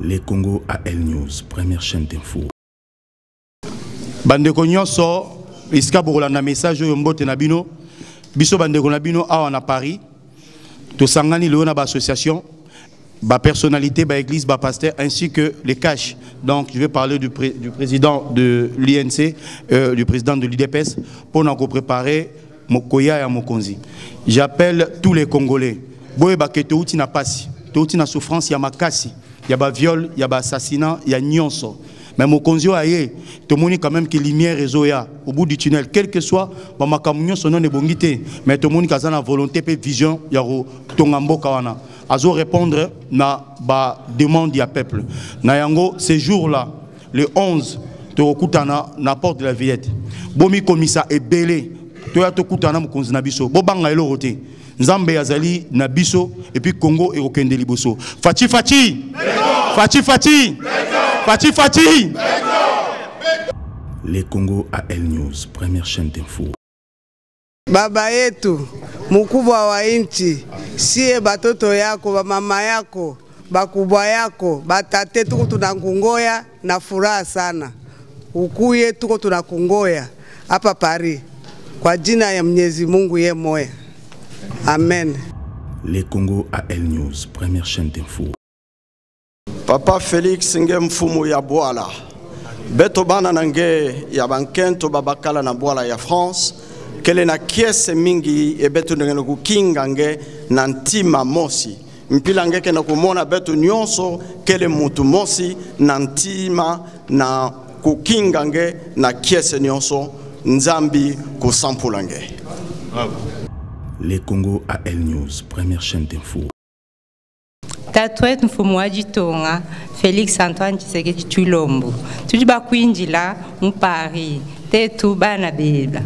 Les Congo AL News, première chaîne d'info. Bandeko nyonso, iska bokolanda message oyo mbote na bino. Biso bandeko na bino awa na Paris. Tosangani leo na ba association, ba personnalité, ba église, ba pasteur ainsi que les caches. Donc je vais parler du président de l'INC, du président de l'IDPS pour nous préparer Mokoya et Mokonzi. J'appelle tous les Congolais. Boye ba ke touti na pasi, touti na souffrance, ya makasi. Il y a ba viol, il y a ba assassinat, il y a nyonso. Mais Mokonzi aye, tout le monde quand même que lumière réseau ya au bout du tunnel, quel que soit, ba makamunyo son nom est bongité, mais tout le monde a la volonté et vision ya tongambo kawana. Azo répondre na ba demande ya peuple. Na yango ces jours-là, le 11, to okutana na porte de la Villette. Bomi komisa ebele, to ya to kutana Mokonzi na biso. Bo banga elo roté. Nzambe yazali na biso et puis Congo et okende liboso. Fati fati. Fati fati. Fati fati. Les Congo AL News, première chaîne d'info. Baba yetu, mkubwa wa inchi, sie batoto yako, ba mama yako, bakubwa yako, batate tuko tunakungoya na furaha sana. Ukuye tuko tunakungoya hapa Paris. Kwa jina ya Mwenyezi Mungu ye moya. Amen. Les Congo AL News, première chaîne d'info. Papa Félix nge mfumu ya Bwala. Beto bana nange ya bankento babakala na Bwala ya France. Kele na kiese mingi e beto ngene kukinga nge na ntima mosi. Mpila ngeke na kumona beto nyonso kele mutu mosi na ntima na kukinga nge na kiese nyonso nzambi kusampula nge. Les Congo AL News, première chaîne d'info. Tatouet mfumuaji tonga Félix Antoine Tshisekedi Tshilombo. Tudi bakwinjila mu Paris. Tetu bana bela.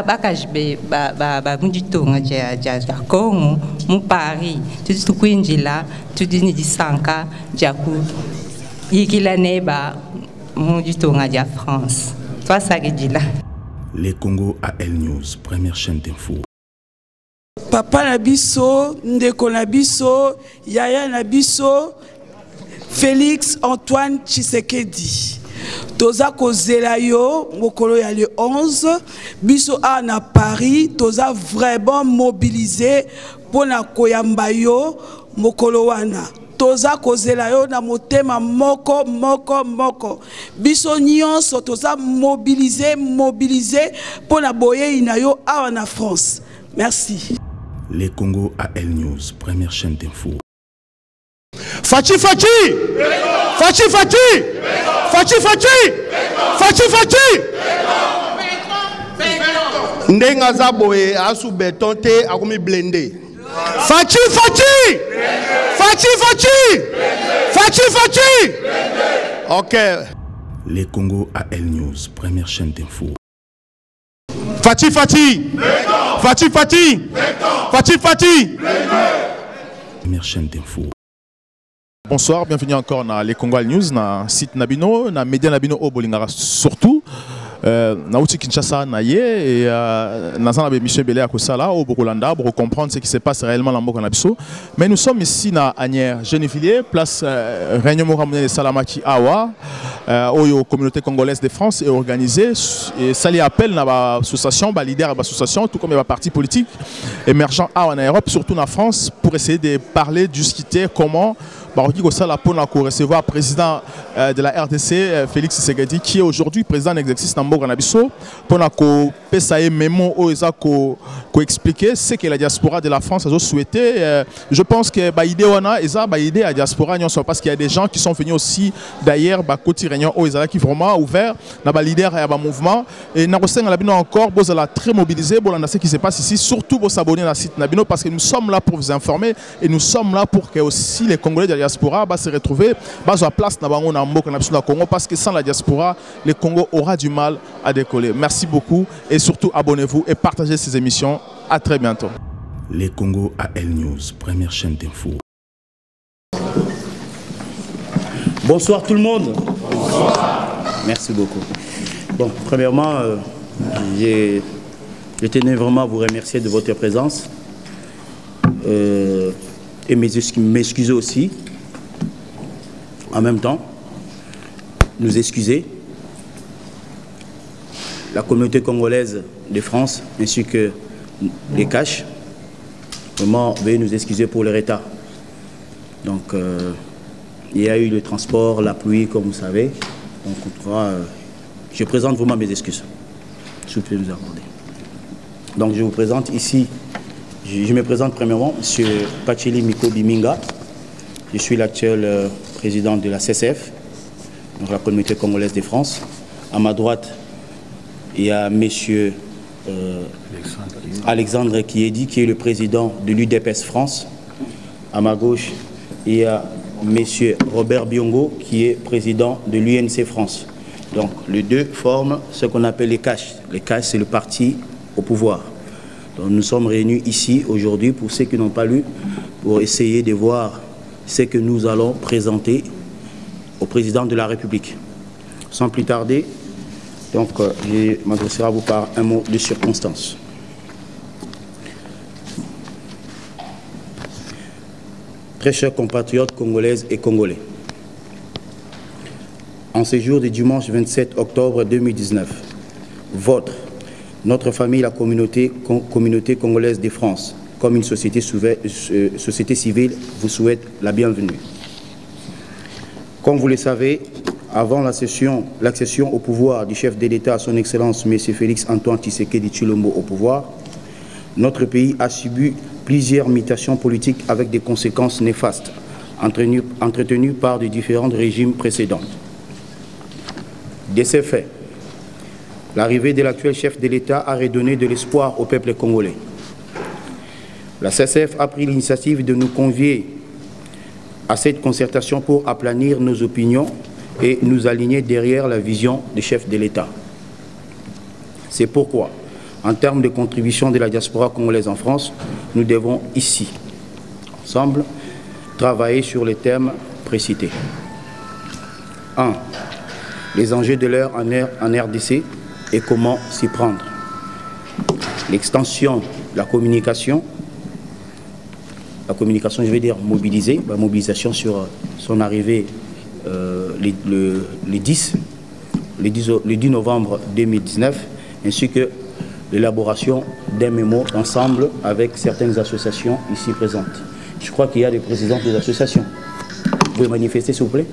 Bakajbe ba mujitonga ja Congo mu Paris. Tudi tukwinjila tudi ni disanka jaku yikila neba mujitonga ja France. Toi sagedila. Les Congo AL News, première chaîne d'info. Papa Nabiso, Ndeko Nabiso, Yaya Nabiso, Félix Antoine Tshisekedi. Toza kozela yo, mokolo ya le 11, biso a na Paris, toza vraiment mobilisé pour na koyamba yo, mokolo wana. Toza kozela yo na motema moko. Biso nyonso toza mobilisé pour na boye ina yo awa na France. Merci. Les Congo AL News, première chaîne d'info. Fati fati. Fati fati. Fati fati. Fati fati. Ndenga zaboye asu beton te akomi blendé. Fati fati. Fati fati. Fati fati. OK. Les Congo AL News, première chaîne d'info. Fati fati. Fati fati. Fati fati. Première chaîne d'info. Bonsoir, bienvenue encore dans les Congo AL News, dans site Nabino, dans média Nabino au Bolingara surtout. Na outi Kinshasa na ye et na Michel Belé à Kosala au Bokolanda pour comprendre ce qui se passe réellement dans Mboka Nabiso. Mais nous sommes ici na Anière Gennevilliers, place Réunion Moramone Salamaki Awa, où la communauté congolaise de France est organisée et ça lui appelle na association, leader de l'association, tout comme les partis politiques émergents en Europe, surtout en France, pour essayer de parler, discuter comment pour recevoir le président de la RDC, Félix Tshisekedi, qui est aujourd'hui président d'exercice dans Mboka Nabiso, pour expliquer ce que la diaspora de la France a souhaité. Je pense que l'idée est la diaspora, parce qu'il y a des gens qui sont venus aussi d'ailleurs, qui vraiment ouvert, dans leader et le mouvement. Et nous sommes encore très mobilisés pour ce qui se passe ici, surtout pour s'abonner à la site Nabino, parce que nous sommes là pour vous informer et nous sommes là pour que aussi les Congolais de la diaspora se retrouver à la place dans le Congo, parce que sans la diaspora, le Congo aura du mal à décoller. Merci beaucoup et surtout abonnez-vous et partagez ces émissions. À très bientôt. Les Congo AL News, première chaîne d'info. Bonsoir tout le monde. Bonsoir. Merci beaucoup. Bon, premièrement, je tenais vraiment à vous remercier de votre présence et m'excuser aussi en même temps nous excuser, la communauté congolaise de France ainsi que les CACH, vraiment veuillez nous excuser pour le retard. Donc il y a eu le transport, la pluie comme vous savez, donc je présente vraiment mes excuses, si vous pouvez nous accorder. Donc je vous présente ici, je me présente premièrement, M. Pacheli Miko Biminga, je suis l'actuel président de la CCF, donc la communauté congolaise de France. À ma droite, il y a M. Alexandre Kiedi, qui est le président de l'UDPS France. À ma gauche, il y a M. Robert Biongo, qui est président de l'UNC France. Donc les deux forment ce qu'on appelle les CACH. Les CACH, c'est le parti au pouvoir. Donc, nous sommes réunis ici aujourd'hui pour ceux qui n'ont pas lu, pour essayer de voir ce que nous allons présenter au président de la République. Sans plus tarder, donc, je m'adresserai à vous par un mot de circonstance. Très chers compatriotes congolaises et congolais, en ce jour du dimanche 27 octobre 2019, notre famille, la communauté congolaise de France, comme une société civile, vous souhaite la bienvenue. Comme vous le savez, avant l'accession au pouvoir du chef de l'État, son Excellence M. Félix Antoine Tshisekedi Tshilombo au pouvoir, notre pays a subi plusieurs mutations politiques avec des conséquences néfastes, entretenues par de différents régimes précédents. De ces faits, l'arrivée de l'actuel chef de l'État a redonné de l'espoir au peuple congolais. La CCF a pris l'initiative de nous convier à cette concertation pour aplanir nos opinions et nous aligner derrière la vision du chef de l'État. C'est pourquoi, en termes de contribution de la diaspora congolaise en France, nous devons ici, ensemble, travailler sur les thèmes précités. 1. Les enjeux de l'heure en RDC et comment s'y prendre. L'extension de la communication, je veux dire mobiliser, la mobilisation sur son arrivée le 10 novembre 2019, ainsi que l'élaboration d'un mémo ensemble avec certaines associations ici présentes. Je crois qu'il y a des présidents des associations. Vous pouvez manifester, s'il vous plaît?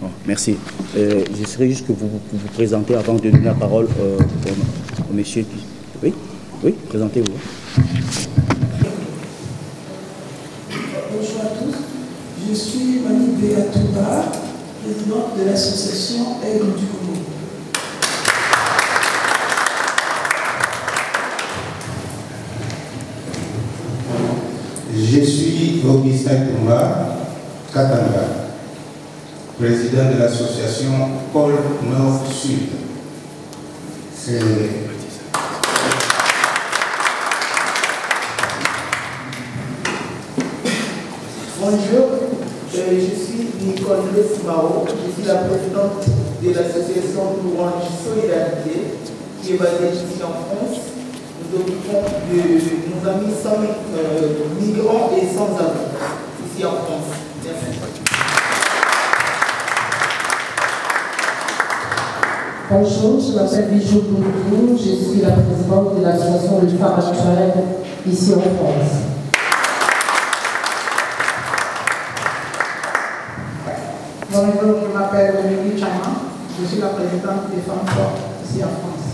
Bon, merci. J'essaierai juste que vous vous présentez avant de donner la parole au monsieur. Oui, oui, présentez-vous. Bonjour à tous. Je suis Mani Béatouba, présidente de l'association Aigle du Congo. Je suis Augustin Koumba Katanga, président de l'association Pôle Nord-Sud. Bonjour, je suis Nicole Mao, je suis la présidente de l'association Louange Solidarité qui est basée ici en France. Nous occupons de nos amis sans migrants et sans abri ici en France. Merci. Bonjour, je m'appelle Bijou Boudou, je suis la présidente de l'association de femmes actuelles ici en France. Bonjour, je m'appelle Dominique Chama, je suis la présidente des femmes fortes ici en France.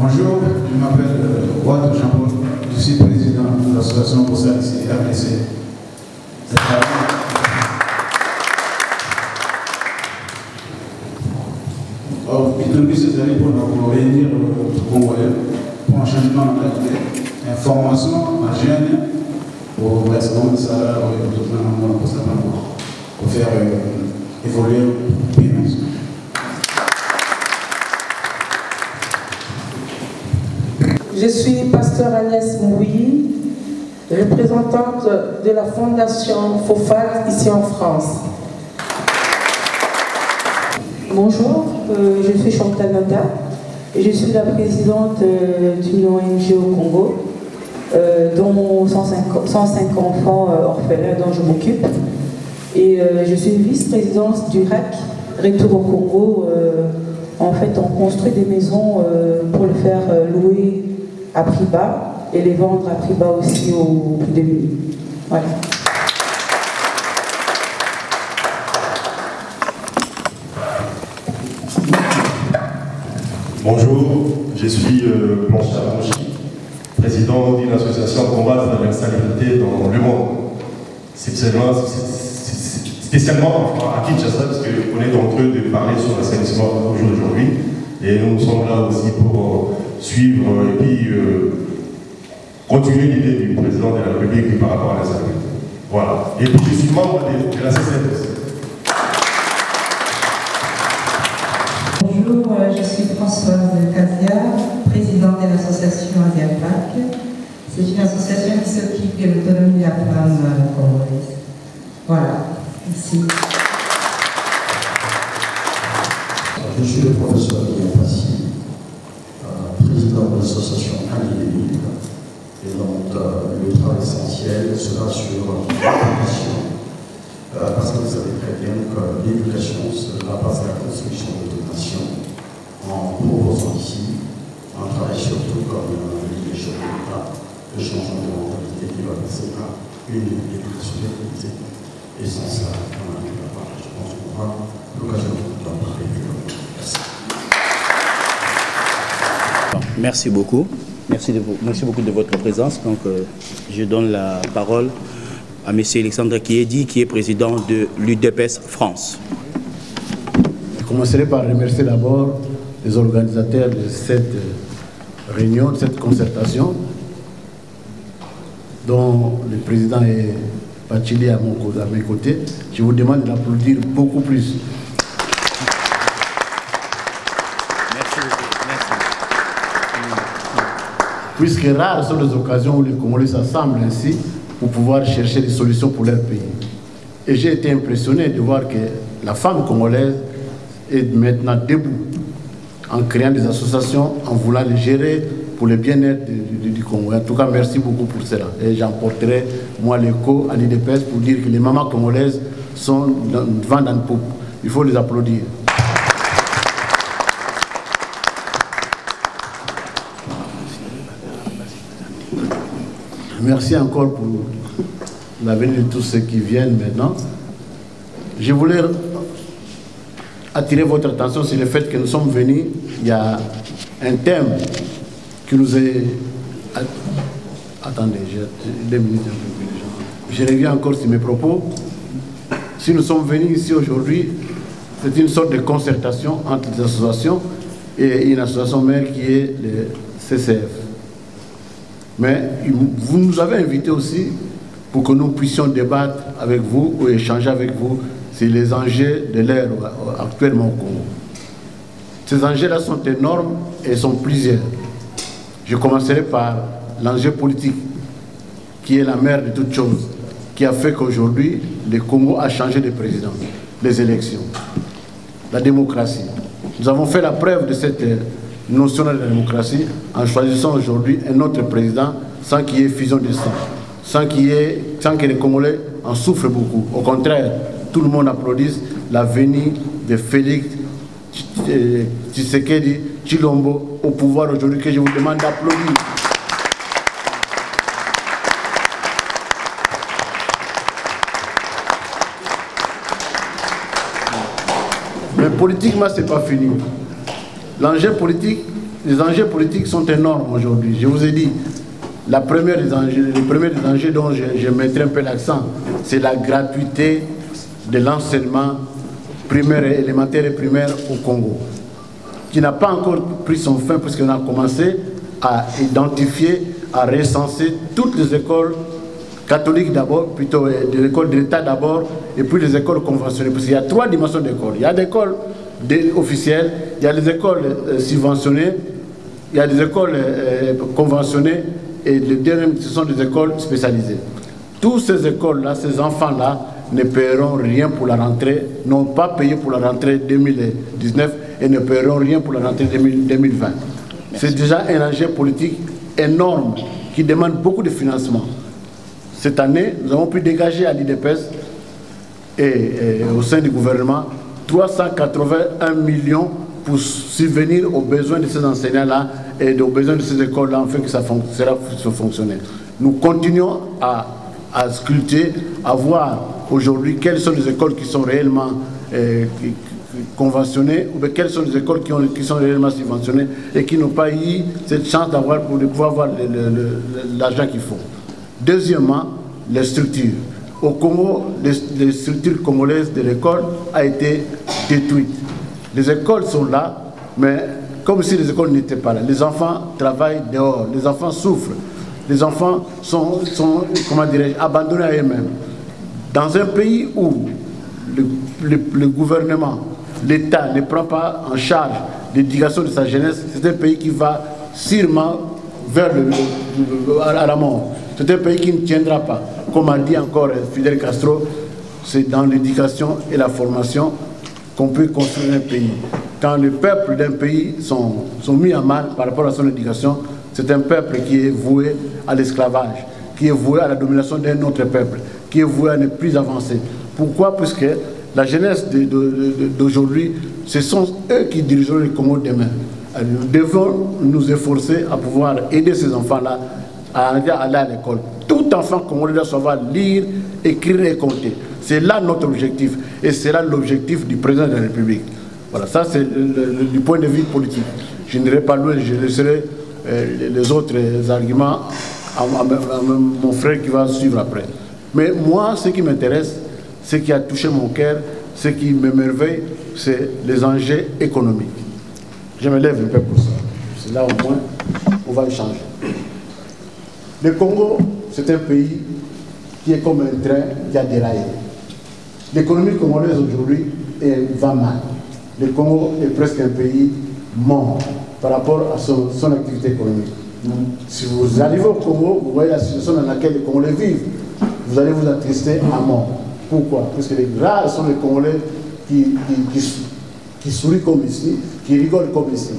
Bonjour, je m'appelle Ouad Jean-Paul, je suis président de l'association pour ça ici, RDC. Depuis ces années, pour réunir le Congolais, pour un changement dans la formation en jeunes, pour l'exemple de ça, pour faire évoluer le pays. Je suis pasteur Agnès Mouy, représentante de la fondation FOFAT ici en France. Bonjour, je suis Chantal Nanda, Et je suis la présidente d'une ONG au Congo, dont 105 enfants orphelins dont je m'occupe. Et je suis vice-présidente du REC, Retour au Congo. En fait, on construit des maisons pour les faire louer à prix bas et les vendre à prix bas aussi aux plus démunis. Voilà. Bonjour, je suis Blanchard Mouchi, président d'une association de combat de la salubrité dans le monde. Spécialement à Kinshasa, parce qu'on est en train de parler sur l'assainissement aujourd'hui. Et nous sommes là aussi pour suivre et puis continuer l'idée du président de la République par rapport à la salubrité. Voilà. Et puis je suis membre de la CCFS. Bonjour, je suis Françoise Kazia, présidente de l'association Asiapac. C'est une association qui s'occupe de l'autonomie de la femme congolaise. Voilà, ici. Je suis le professeur Guillaume Passy, président de l'association Annie Libre. Et donc, le travail essentiel sera sur l'éducation. Parce que vous savez très bien que l'éducation sera la base de la construction de toute nation. En proposant ici un travail surtout comme les chefs de l'État, le changement de mentalité qui va passer à une éducation de qualité. Et sans ça, on n'arrivera pas. Je pense qu'on aura l'occasion d'en parler plus longtemps. Merci. Merci beaucoup. Merci beaucoup de votre présence. Donc, je donne la parole à M. Alexandre Kiedi, qui est président de l'UDPS France. Je commencerai par remercier d'abord les organisateurs de cette réunion, de cette concertation, dont le président est Pachili à mes côtés. Je vous demande de l'applaudir beaucoup plus. Puisque rares sont les occasions où les Congolais s'assemblent ainsi pour pouvoir chercher des solutions pour leur pays. Et j'ai été impressionné de voir que la femme congolaise est maintenant debout, en créant des associations, en voulant les gérer pour le bien-être du Congo. En tout cas, merci beaucoup pour cela. Et j'emporterai, moi, l'écho à l'IDPS pour dire que les mamans congolaises sont devant dans le poupe. Il faut les applaudir. Merci encore pour la venue de tous ceux qui viennent maintenant. Je voulais attirer votre attention sur le fait que nous sommes venus, il y a un thème qui nous est... Attendez, j'ai 2 minutes. Je reviens encore sur mes propos. Si nous sommes venus ici aujourd'hui, c'est une sorte de concertation entre des associations et une association mère qui est le CCF. Mais vous nous avez invités aussi pour que nous puissions débattre avec vous ou échanger avec vous sur les enjeux de l'ère actuellement au Congo. Ces enjeux-là sont énormes et sont plusieurs. Je commencerai par l'enjeu politique, qui est la mère de toutes choses, qui a fait qu'aujourd'hui, le Congo a changé de président, les élections, la démocratie. Nous avons fait la preuve de cette notion de la démocratie en choisissant aujourd'hui un autre président sans qu'il y ait fusion de sang, sans que les Congolais en souffrent beaucoup. Au contraire, tout le monde applaudisse la venue de Félix Tshisekedi Tshilombo au pouvoir aujourd'hui, que je vous demande d'applaudir. Mais politiquement, ce n'est pas fini. Les enjeux politiques sont énormes aujourd'hui. Je vous ai dit, le premier des enjeux dont je mettrai un peu l'accent, c'est la gratuité de l'enseignement primaire et élémentaire et primaire au Congo, qui n'a pas encore pris son fin, puisqu'on a commencé à identifier, à recenser toutes les écoles catholiques d'abord, plutôt des écoles de l'État d'abord, et puis les écoles conventionnelles, parce qu'il y a 3 dimensions d'écoles. Il y a des écoles officielles, il y a les écoles subventionnées, il y a des écoles conventionnées, et les dernières, ce sont des écoles spécialisées. Toutes ces écoles-là, ces enfants-là, ne paieront rien pour la rentrée, n'ont pas payé pour la rentrée 2019 et ne paieront rien pour la rentrée 2020. C'est déjà un enjeu politique énorme qui demande beaucoup de financement. Cette année, nous avons pu dégager à l'IDPS et au sein du gouvernement 381 millions pour subvenir aux besoins de ces enseignants-là et aux besoins de ces écoles-là, afin que ça fonctionne. Nous continuons à scruter, à voir aujourd'hui quelles sont les écoles qui sont réellement conventionnées ou quelles sont les écoles qui sont réellement subventionnées et qui n'ont pas eu cette chance d'avoir pour pouvoir avoir l'argent qu'il faut. Deuxièmement, les structures. Au Congo, les structures congolaises de l'école ont été détruites. Les écoles sont là, mais comme si les écoles n'étaient pas là. Les enfants travaillent dehors, les enfants souffrent. Les enfants sont comment dirais-je, abandonnés à eux-mêmes. Dans un pays où le gouvernement, l'État ne prend pas en charge l'éducation de sa jeunesse, c'est un pays qui va sûrement vers à la mort. C'est un pays qui ne tiendra pas. Comme a dit encore Fidel Castro, c'est dans l'éducation et la formation qu'on peut construire un pays. Quand les peuples d'un pays sont mis à mal par rapport à son éducation, c'est un peuple qui est voué à l'esclavage, qui est voué à la domination d'un autre peuple, qui est voué à ne plus avancer. Pourquoi? Puisque la jeunesse d'aujourd'hui, ce sont eux qui dirigeront le Congo demain. Nous devons nous efforcer à pouvoir aider ces enfants-là à aller à l'école. Tout enfant congolais doit savoir lire, écrire et compter. C'est là notre objectif et c'est là l'objectif du président de la République. Voilà, ça c'est du point de vue politique. Je n'irai pas loin, je laisserai les autres arguments à mon frère qui va suivre après. Mais moi, ce qui m'intéresse, ce qui a touché mon cœur, ce qui m'émerveille, c'est les enjeux économiques. Je me lève un peu pour ça. C'est là au moins on va échanger. Le Congo, c'est un pays qui est comme un train qui a déraillé. L'économie congolaise aujourd'hui va mal. Le Congo est presque un pays mort par rapport à son activité économique. Si vous arrivez au Congo, vous voyez la situation dans laquelle les Congolais vivent. Vous allez vous attrister à mort. Pourquoi? Parce que les rares sont les Congolais qui sourient comme ici, qui rigolent comme ici.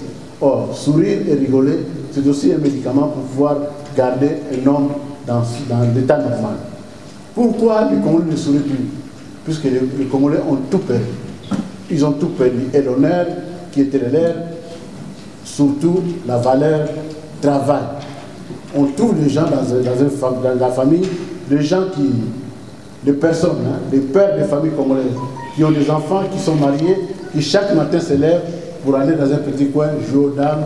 Or, sourire et rigoler, c'est aussi un médicament pour pouvoir garder un homme dans l'état normal. Pourquoi les Congolais ne sourient plus? Puisque les Congolais ont tout perdu. Ils ont tout perdu. Et l'honneur qui était le leur, surtout la valeur travail. On trouve les gens dans la famille, les gens les personnes, les pères de familles congolaises, qui ont des enfants, qui sont mariés, qui chaque matin se lèvent pour aller dans un petit coin, jouer aux dames,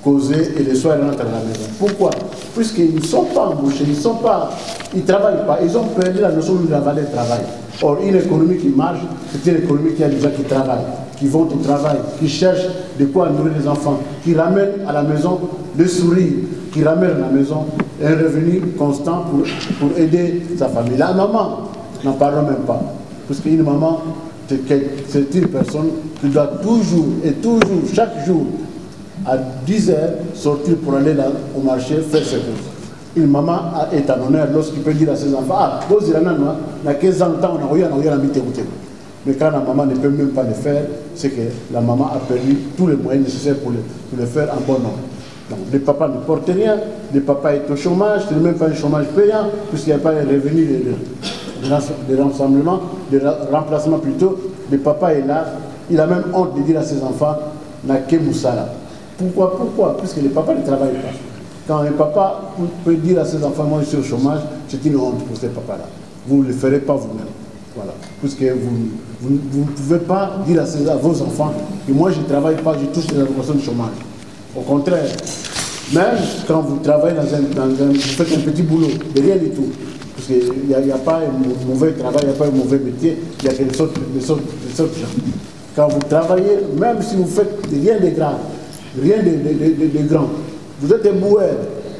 causer et le soir ils rentrent à la maison. Pourquoi? Puisqu'ils ne sont pas embauchés, ils ne travaillent pas, ils ont perdu la notion de la valeur travail. Or, une économie qui marche, c'est une économie qui a des gens qui travaillent, qui vont au travail, qui cherchent de quoi nourrir les enfants, qui ramènent à la maison le sourire, qui ramènent à la maison un revenu constant pour aider sa famille. La maman, n'en parlons même pas. Parce qu'une maman, c'est une personne qui doit toujours et toujours, chaque jour, à 10 heures, sortir pour aller au marché faire ses courses. Une maman est en honneur lorsqu'il peut dire à ses enfants, ah, vous il y a 15 ans, on a mis. Mais quand la maman ne peut même pas le faire, c'est que la maman a perdu tous les moyens nécessaires pour le faire en bon nombre. Donc, le papa ne porte rien, le papa est au chômage, ce n'est même pas un chômage payant, puisqu'il n'y a pas un revenu de rassemblement, de remplacement plutôt. Le papa est là, il a même honte de dire à ses enfants, n'a que Moussala. Pourquoi? Puisque le papa ne travaille pas. Quand un papa peut dire à ses enfants, moi je suis au chômage, c'est une honte pour ce papa-là. Vous ne le ferez pas vous-même. Voilà. Puisque vous ne pouvez pas dire à vos enfants que moi je ne travaille pas, je touche les allocations de chômage. Au contraire, même quand vous travaillez vous faites un petit boulot, de rien du tout. Parce qu'il n'y a pas un mauvais travail, il n'y a pas un mauvais métier, il y a des sortes de gens. Quand vous travaillez, même si vous faites rien de grave, rien de grand, vous êtes éboueur,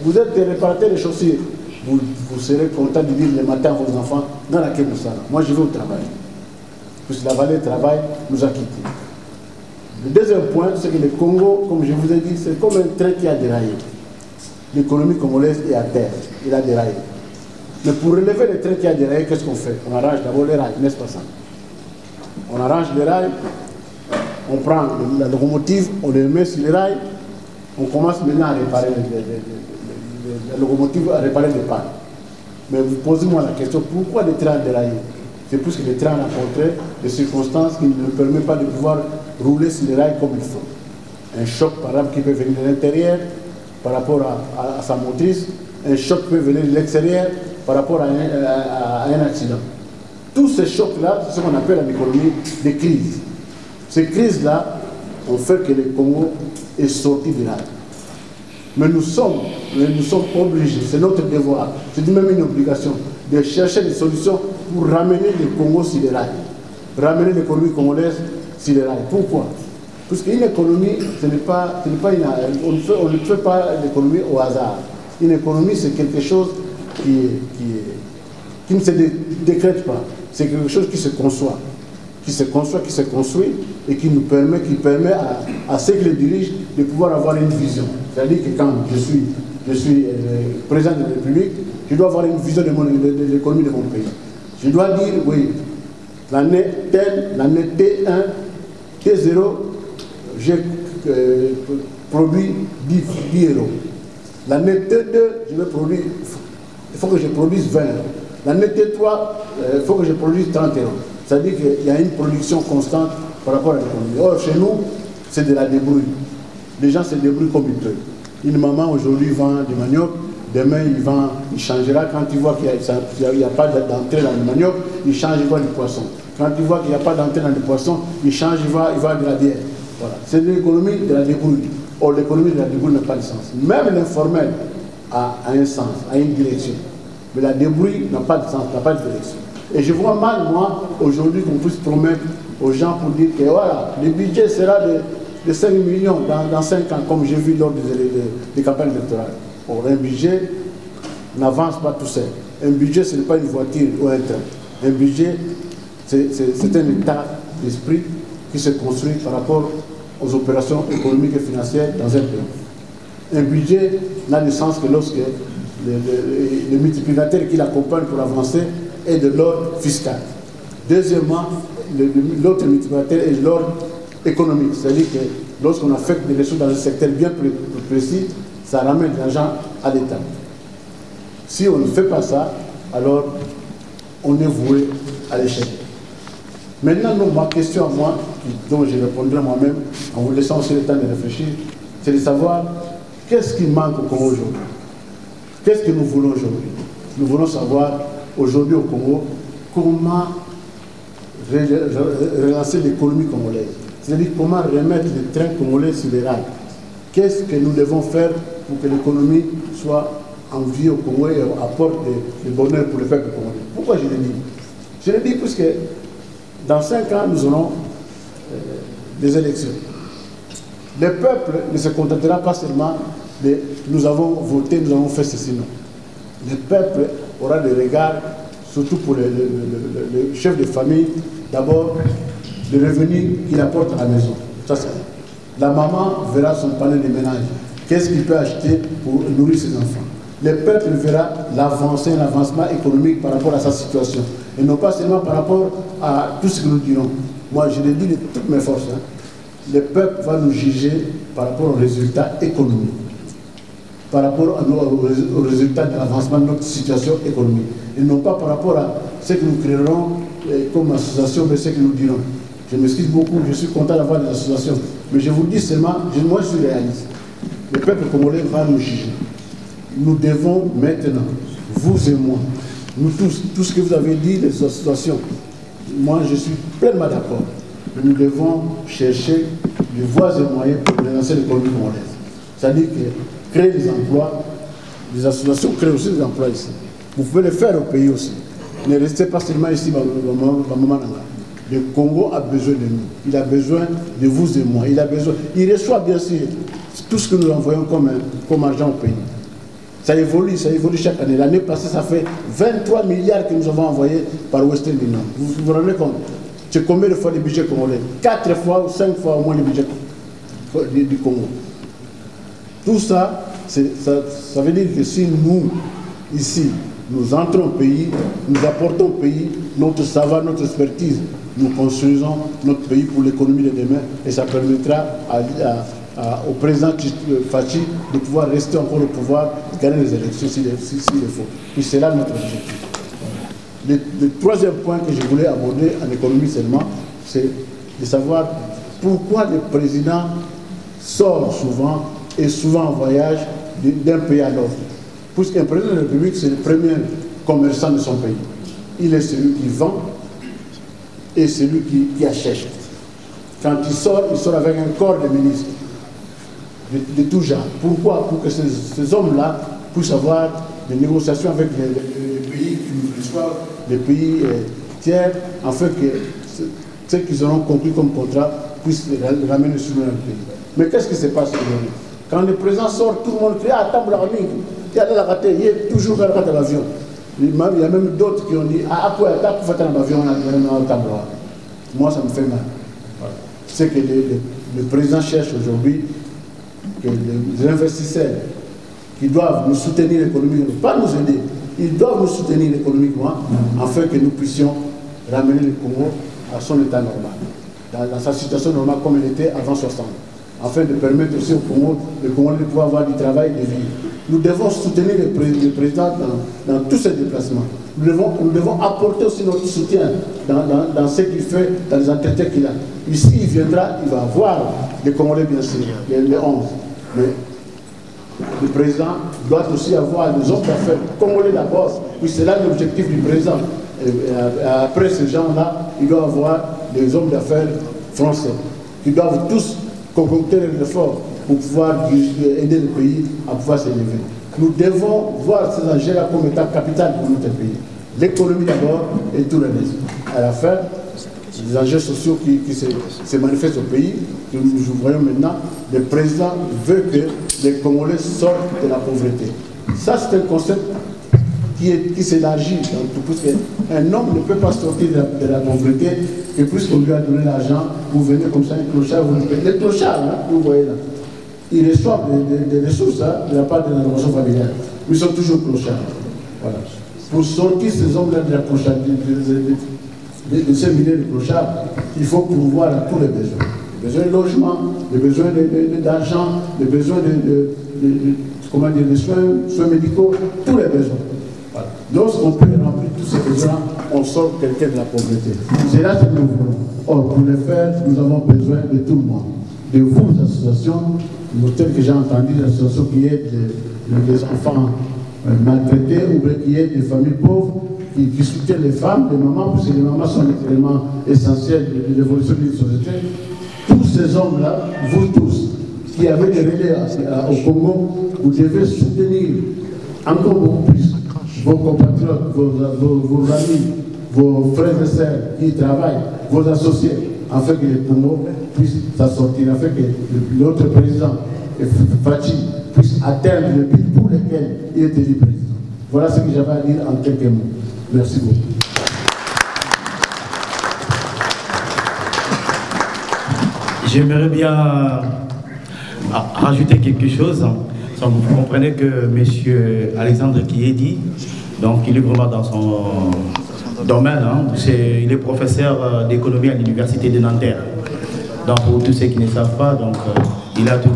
vous êtes réparateur de chaussures, vous serez content de dire le matin à vos enfants, dans la Kémoussala, moi je vais au travail. Puisque la vallée travail nous a quittés. Le deuxième point, c'est que le Congo, comme je vous ai dit, c'est comme un train qui a déraillé. L'économie congolaise est à terre, il a déraillé. Mais pour relever les trains qui a des rails, qu'est-ce qu'on fait? On arrange d'abord les rails, n'est-ce pas ça? On arrange les rails, on prend la locomotive, on les met sur les rails, on commence maintenant à réparer la locomotive, à réparer les pannes. Mais vous posez-moi la question, pourquoi les trains déraillés? C'est plus que les trains rencontraient des circonstances qui ne permettent pas de pouvoir rouler sur les rails comme il faut. Un choc, par exemple, qui peut venir de l'intérieur par rapport à sa motrice, un choc peut venir de l'extérieur par rapport à un accident. Tous ces chocs-là, c'est ce qu'on appelle en économie des crises. Ces crises-là ont fait que le Congo est sorti du rail. Mais nous sommes obligés, c'est notre devoir, c'est même une obligation, de chercher des solutions pour ramener le Congo sur les rails. Ramener l'économie congolaise sur les rails. Pourquoi? Parce qu'une économie, on ne fait pas l'économie au hasard. Une économie, c'est quelque chose qui ne se décrète pas. C'est quelque chose qui se conçoit. Qui se construit et qui permet à ceux qui le dirigent de pouvoir avoir une vision. C'est-à-dire que quand je suis président de la République, je dois avoir une vision de l'économie de mon pays. Je dois dire, oui, l'année telle, l'année T1, T0, j'ai produit 10 euros. L'année T2, il faut que je produise 20 euros. L'année T3, il faut que je produise 30 euros. C'est-à-dire qu'il y a une production constante par rapport à l'économie. Or, chez nous, c'est de la débrouille. Les gens se débrouillent comme ils peuvent. Une maman aujourd'hui vend du manioc, demain il changera. Quand il voit qu'il n'y a pas d'entrée dans le manioc, il change, il voit du poisson. Quand il voit qu'il n'y a pas d'entrée dans le poisson, il change, il voit de la bière. Voilà. C'est l'économie de la débrouille. Or, l'économie de la débrouille n'a pas de sens. Même l'informel a un sens, a une direction. Mais la débrouille n'a pas de sens, n'a pas de direction. Et je vois mal, moi, aujourd'hui, qu'on puisse promettre aux gens pour dire que voilà, le budget sera de 5 millions dans 5 ans, comme j'ai vu lors des campagnes électorales. Or, un budget n'avance pas tout seul. Un budget, ce n'est pas une voiture ou un train. Un budget, c'est un état d'esprit qui se construit par rapport aux opérations économiques et financières dans un pays. Un budget n'a de sens que lorsque le multiplicateur qui l'accompagne pour avancer est de l'ordre fiscal. Deuxièmement, l'autre multiplicateur est de l'ordre économique. C'est-à-dire que lorsqu'on affecte des ressources dans un secteur bien précis, ça ramène de l'argent à l'État. Si on ne fait pas ça, alors on est voué à l'échec. Maintenant, ma question à moi, dont je répondrai moi-même, en vous laissant aussi le temps de réfléchir, c'est de savoir qu'est-ce qui manque au Congo aujourd'hui. Qu'est-ce que nous voulons aujourd'hui? Nous voulons savoir aujourd'hui au Congo comment relancer l'économie congolaise. C'est-à-dire comment remettre les trains congolais sur les rails. Qu'est-ce que nous devons faire pour que l'économie soit en vie au Congo et apporte le bonheur pour le peuple congolais? Pourquoi je le dis? Je le dis parce que dans 5 ans, nous aurons des élections. Le peuple ne se contentera pas seulement de nous avons voté, nous avons fait ceci, non. Le peuple aura des regards, surtout pour le chef de famille, d'abord, le revenu qu'il apporte à la maison. Ça, la maman verra son panier de ménage. Qu'est-ce qu'il peut acheter pour nourrir ses enfants? Le peuple verra l'avancement économique par rapport à sa situation. Et non pas seulement par rapport à tout ce que nous dirons. Moi, je le dis de toutes mes forces. Le peuple va nous juger par rapport aux résultats économiques, par rapport aux résultats de l'avancement de notre situation économique. Et non pas par rapport à ce que nous créerons comme association, mais ce que nous dirons. Je m'excuse beaucoup, je suis content d'avoir des associations. Mais je vous dis seulement, moi je suis réaliste. Le peuple congolais va nous juger. Nous devons maintenant, vous et moi, nous tous, tout ce que vous avez dit, les associations, moi je suis pleinement d'accord. Mais nous devons chercher les voies et moyens pour relancer l'économie congolaise. C'est-à-dire que créer des emplois, les associations créent aussi des emplois ici. Vous pouvez le faire au pays aussi. Ne restez pas seulement ici, le Congo a besoin de nous. Il a besoin de vous et moi. Il reçoit bien sûr tout ce que nous envoyons comme argent au pays. Ça évolue chaque année. L'année passée, ça fait 23 milliards que nous avons envoyés par Western Union. Vous vous rendez compte? C'est combien de fois le budget congolais? 4 fois ou 5 fois au moins le budget du Congo. Tout ça, ça veut dire que si nous, ici, Nous entrons au pays, nous apportons au pays notre savoir, notre expertise. Nous construisons notre pays pour l'économie de demain et ça permettra au président Fachi de pouvoir rester encore au pouvoir, gagner les élections s'il le faut. Puis c'est là notre objectif. Le troisième point que je voulais aborder en économie seulement, c'est de savoir pourquoi le président sort souvent et souvent en voyage d'un pays à l'autre. Puisqu'un président de la République, c'est le premier commerçant de son pays. Il est celui qui vend et celui qui achète. Quand il sort avec un corps de ministres de tout genre. Pourquoi? Pour que ces hommes-là puissent avoir des négociations avec les pays qui nous reçoivent, les pays tiers, afin que ce qu'ils auront conclu comme contrat puissent les ramener sur leur pays. Mais qu'est-ce qui se passe aujourd'hui? Quand le président sort, tout le monde crie « Ah, Tambla Raming, il y a de la raté, il est toujours dans l'avion. » Il y a même d'autres qui ont dit « Ah, quoi, t'as pu faire un avion dans le Tambla. » Moi, ça me fait mal. Voilà. C'est que le président cherche aujourd'hui que les investisseurs qui doivent nous soutenir économiquement, pas nous aider, ils doivent nous soutenir économiquement afin que nous puissions ramener le Congo à son état normal, dans sa situation normale comme elle était avant 60, afin de permettre aussi au Congo de pouvoir avoir du travail et de vivre. Nous devons soutenir le président dans tous ses déplacements. Nous devons apporter aussi notre soutien dans ce qu'il fait, dans les entretiens qu'il a. Ici, il viendra, il va voir les Congolais, bien sûr, les 11. Mais le président doit aussi avoir des hommes d'affaires congolais d'abord. Puis c'est là l'objectif du président. Et après ces gens-là, il doit avoir des hommes d'affaires français qui doivent tous concocter les efforts pour pouvoir aider le pays à pouvoir s'élever. Nous devons voir ces enjeux-là comme étant capital pour notre pays. L'économie d'abord et tout le reste. À la fin, les enjeux sociaux qui se manifestent au pays, que nous voyons maintenant, le président veut que les Congolais sortent de la pauvreté. Ça, c'est un concept qui s'élargit. Un homme ne peut pas sortir de la pauvreté que puisqu'on lui a donné l'argent, vous venez comme ça, un clochard, vous le payez. Les clochards, hein, vous voyez là, ils reçoivent des ressources de la part de la notion familiale. Ils sont toujours clochards. Voilà. Pour sortir ces hommes-là de la clochardie, de ces milliers de clochards, il faut pourvoir à tous les besoins. Les besoins de logement, les besoins d'argent, les besoins de soins médicaux, tous les besoins. Voilà. Lorsqu'on peut remplir tous ces besoins, on sort quelqu'un de la pauvreté. C'est là ce que nous voulons. Or, pour le faire, nous avons besoin de tout le monde. De vous, les associations, telles que j'ai entendu, les associations qui aident les enfants maltraités ou qui aident des familles pauvres, qui soutiennent les femmes, les mamans, parce que les mamans sont les éléments essentiels de l'évolution de la société. Tous ces hommes-là, vous tous, qui avez des relais au Congo, vous devez soutenir encore beaucoup plus vos compatriotes, vos amis, vos frères et sœurs qui travaillent, vos associés, afin que le Congo puisse s'en sortir, afin que l'autre président, Fachi, puisse atteindre le but pour lequel il est élu président. Voilà ce que j'avais à dire en quelques mots. Merci beaucoup. J'aimerais bien rajouter quelque chose. Vous comprenez que M. Alexandre Kiedi, donc il est vraiment dans son domaine, hein, il est professeur d'économie à l'université de Nanterre. Donc pour tous ceux qui ne savent pas, donc, il a tout.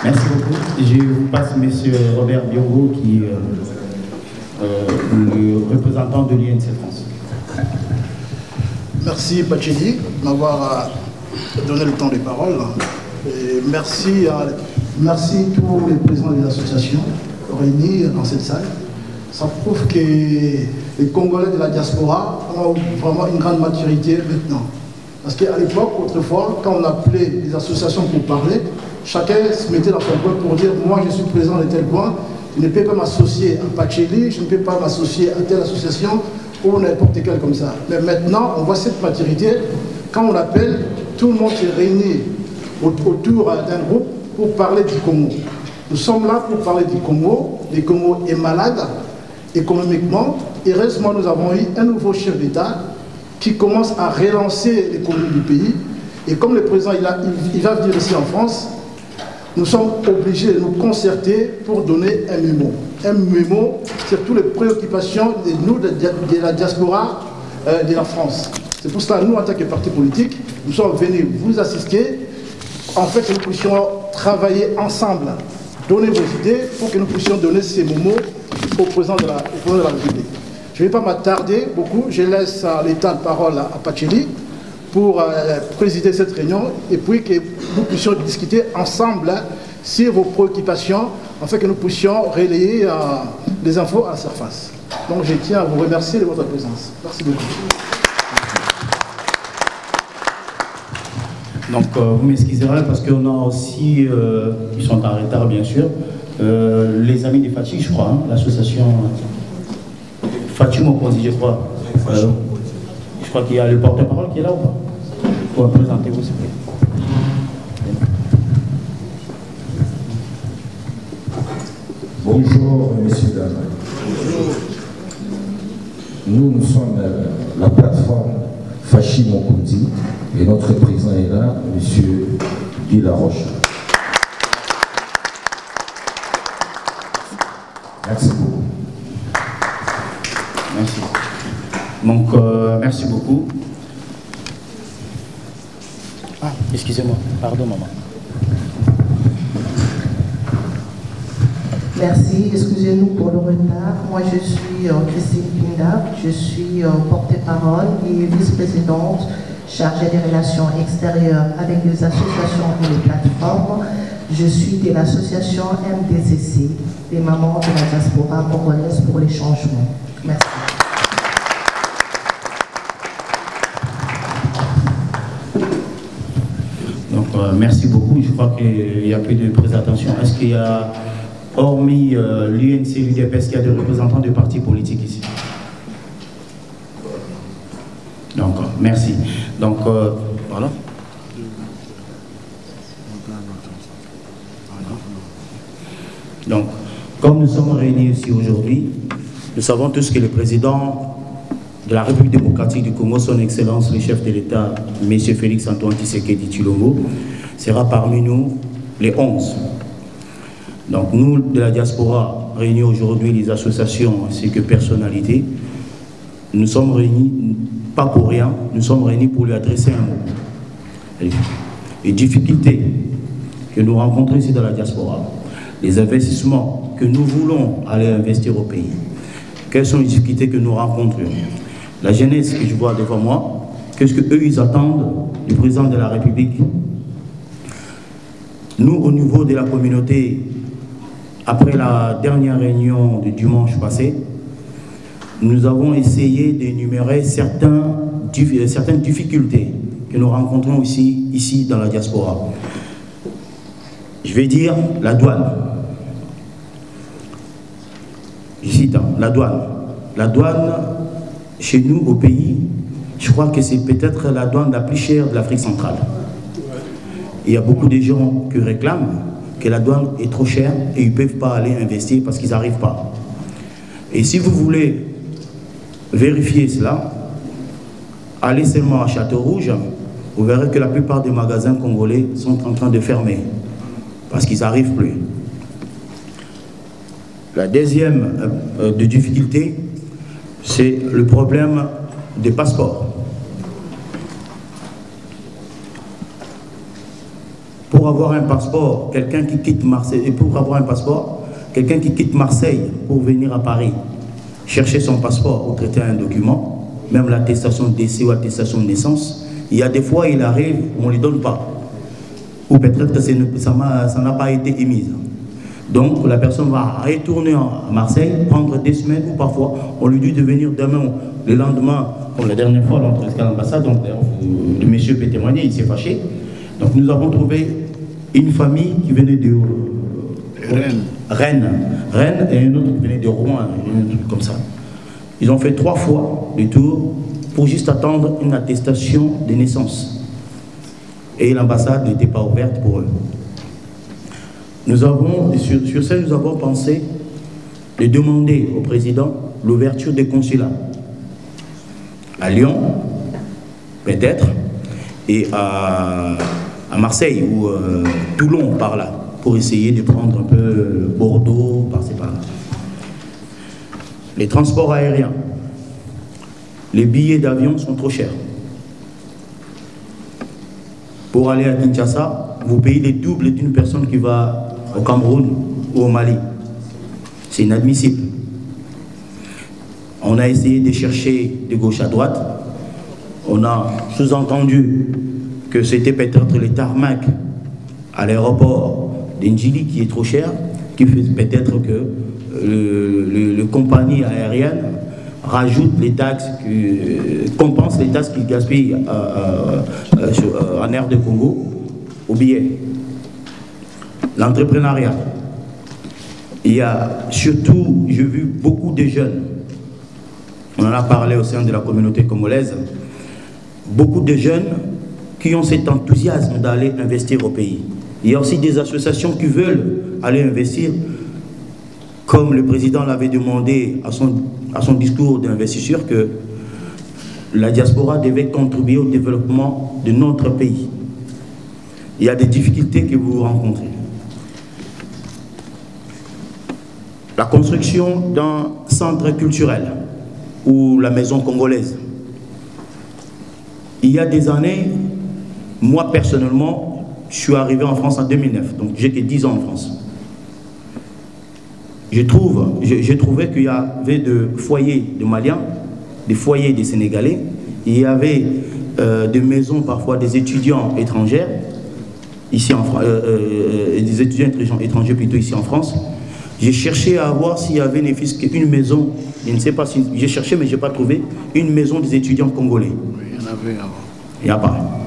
Merci beaucoup. Je vous passe M. Robert Biongo, qui le représentant de l'INC France. Merci Pachedi de m'avoir donné le temps de parole. Et merci tous les présidents des associations réunis dans cette salle. Ça prouve que les Congolais de la diaspora ont vraiment une grande maturité maintenant. Parce qu'à l'époque, autrefois, quand on appelait les associations pour parler, chacun se mettait dans son coin pour dire « moi je suis président de tel coin, je ne peux pas m'associer à Pacheli, je ne peux pas m'associer à telle association ou n'importe quelle comme ça ». Mais maintenant, on voit cette maturité. Quand on appelle, tout le monde se réunit autour d'un groupe pour parler du Congo. Nous sommes là pour parler du Congo. Le Congo est malade économiquement. Heureusement, nous avons eu un nouveau chef d'État qui commence à relancer l'économie du pays. Et comme le président il va venir ici en France, nous sommes obligés de nous concerter pour donner un mémo. Un mémo sur toutes les préoccupations de nous, de la diaspora de la France. C'est pour cela, nous, en tant que parti politique, nous sommes venus vous assister, en fait, que nous puissions travailler ensemble, donner vos idées pour que nous puissions donner ces mémos au président de la République. Je ne vais pas m'attarder beaucoup, je laisse l'état de parole à Pacheli pour présider cette réunion et puis que nous puissions discuter ensemble sur vos préoccupations afin que nous puissions relayer les infos à la surface. Donc je tiens à vous remercier de votre présence. Merci beaucoup. Donc vous m'excuserez parce qu'on a aussi, ils sont en retard bien sûr, les amis de Fatih, je crois, hein, l'association Fatih Mokonzi, je crois. Je crois qu'il y a le porte-parole qui est là ou pas? Présentez-vous s'il vous plaît. Bonjour messieurs, dames. Nous sommes la plateforme Fatih Mokonzi et notre président est là, monsieur Guy Laroche. Merci beaucoup. Merci. Donc, merci beaucoup. Ah, excusez-moi. Pardon, maman. Merci, excusez-nous pour le retard. Moi, je suis Christine Pinda, je suis porte-parole et vice-présidente chargée des relations extérieures avec les associations et les plateformes. Je suis de l'association MDCC, des mamans de la diaspora congolaise pour les changements. Merci. Donc, merci beaucoup. Je crois qu'il n'y a plus de présentation. Est-ce qu'il y a, hormis l'UNC, l'UDPS, qu'il y a des représentants de partis politiques ici? Donc, merci. Donc, voilà. Donc, comme nous sommes réunis ici aujourd'hui, nous savons tous que le président de la République démocratique du Congo, son Excellence, le chef de l'État, M. Félix Antoine Tshisekedi Tshilombo, sera parmi nous les 11. Donc, nous, de la diaspora, réunis aujourd'hui, les associations ainsi que personnalités, nous sommes réunis, pas pour rien, nous sommes réunis pour lui adresser un mot. Les difficultés que nous rencontrons ici dans la diaspora, les investissements que nous voulons aller investir au pays, quelles sont les difficultés que nous rencontrons, la jeunesse que je vois devant moi, qu'est-ce qu'eux ils attendent du président de la République. Nous, au niveau de la communauté, après la dernière réunion du dimanche passé, nous avons essayé d'énumérer certaines difficultés que nous rencontrons ici dans la diaspora. Je vais dire la douane. Je cite, la douane. La douane, chez nous, au pays, je crois que c'est peut-être la douane la plus chère de l'Afrique centrale. Il y a beaucoup de gens qui réclament que la douane est trop chère et ils ne peuvent pas aller investir parce qu'ils n'arrivent pas. Et si vous voulez vérifier cela, allez seulement à Château-Rouge, vous verrez que la plupart des magasins congolais sont en train de fermer parce qu'ils n'arrivent plus. La deuxième difficulté, c'est le problème des passeports. Pour avoir un passeport, quelqu'un qui quitte Marseille, pour venir à Paris, chercher son passeport ou traiter un document, même l'attestation de décès ou l'attestation de naissance, il y a des fois, il arrive, on ne lui donne pas. Ou peut-être que ça n'a pas été émis. Donc la personne va retourner à Marseille, prendre des semaines ou parfois on lui dit de venir demain, le lendemain, comme la dernière fois, l'entrée à l'ambassade, donc le monsieur peut témoigner, il s'est fâché. Donc nous avons trouvé une famille qui venait de Rennes et une autre qui venait de Rouen, un truc comme ça. Ils ont fait 3 fois le tour pour juste attendre une attestation de naissance. Et l'ambassade n'était pas ouverte pour eux. Nous avons, sur ça, nous avons pensé de demander au président l'ouverture des consulats à Lyon, peut-être, et à Marseille ou Toulon par là, pour essayer de prendre un peu Bordeaux, par-ci par-là. Les transports aériens, les billets d'avion sont trop chers. Pour aller à Kinshasa, vous payez le double d'une personne qui va au Cameroun ou au Mali. C'est inadmissible. On a essayé de chercher de gauche à droite. On a sous-entendu que c'était peut-être le tarmac à l'aéroport d'Ndjili qui est trop cher, qui fait peut-être que les compagnies aériennes rajoutent les taxes, compensent les taxes qu'ils gaspillent en air de Congo au billet. L'entrepreneuriat. Il y a surtout, j'ai vu beaucoup de jeunes, on en a parlé au sein de la communauté congolaise, beaucoup de jeunes qui ont cet enthousiasme d'aller investir au pays. Il y a aussi des associations qui veulent aller investir, comme le président l'avait demandé à son discours d'investisseur, que la diaspora devait contribuer au développement de notre pays. Il y a des difficultés que vous rencontrez. La construction d'un centre culturel ou la maison congolaise. Il y a des années, moi personnellement, je suis arrivé en France en 2009, donc j'ai que 10 ans en France. J'ai trouvé qu'il y avait des foyers de Maliens, des foyers des Sénégalais, il y avait des maisons parfois des étudiants étrangers, ici en des étudiants étrangers plutôt ici en France. J'ai cherché à voir s'il y avait une maison, je ne sais pas si j'ai cherché mais je n'ai pas trouvé, une maison des étudiants congolais. Oui, il y en avait avant. Il n'y a pas.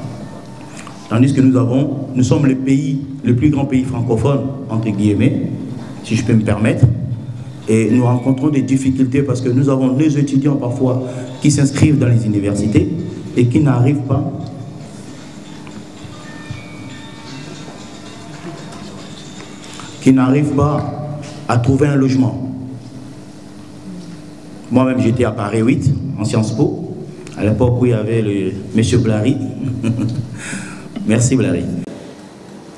Tandis que nous sommes le plus grand pays francophone, entre guillemets, si je peux me permettre, et nous rencontrons des difficultés parce que nous avons des étudiants parfois qui s'inscrivent dans les universités et qui n'arrivent pas à trouver un logement. Moi-même, j'étais à Paris 8, en Sciences Po, à l'époque où il y avait le monsieur Blary. Merci Blary.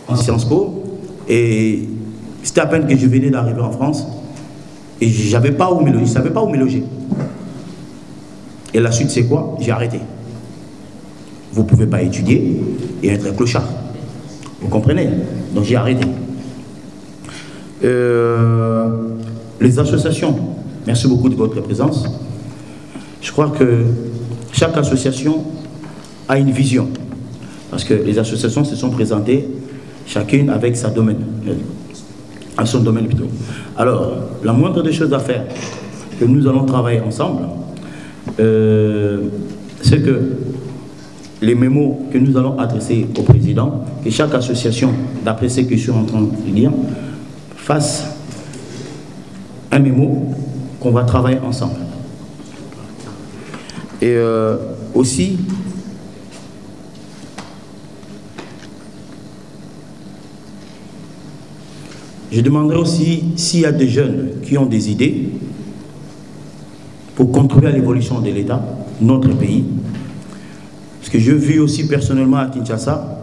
En Sciences Po. Et c'était à peine que je venais d'arriver en France. Et je ne savais pas où me loger. Et la suite, c'est quoi? J'ai arrêté. Vous ne pouvez pas étudier et être clochard. Vous comprenez? Donc j'ai arrêté. Les associations, merci beaucoup de votre présence. Je crois que chaque association a une vision. Parce que les associations se sont présentées, chacune avec son domaine plutôt. Alors, la moindre des choses à faire, que nous allons travailler ensemble, c'est que les mémos que nous allons adresser au président, que chaque association, d'après ce que je suis en train de dire, fasse un mémo qu'on va travailler ensemble. Et aussi, je demanderai aussi s'il y a des jeunes qui ont des idées pour contribuer à l'évolution de l'État, notre pays. Parce que je vis aussi personnellement à Kinshasa,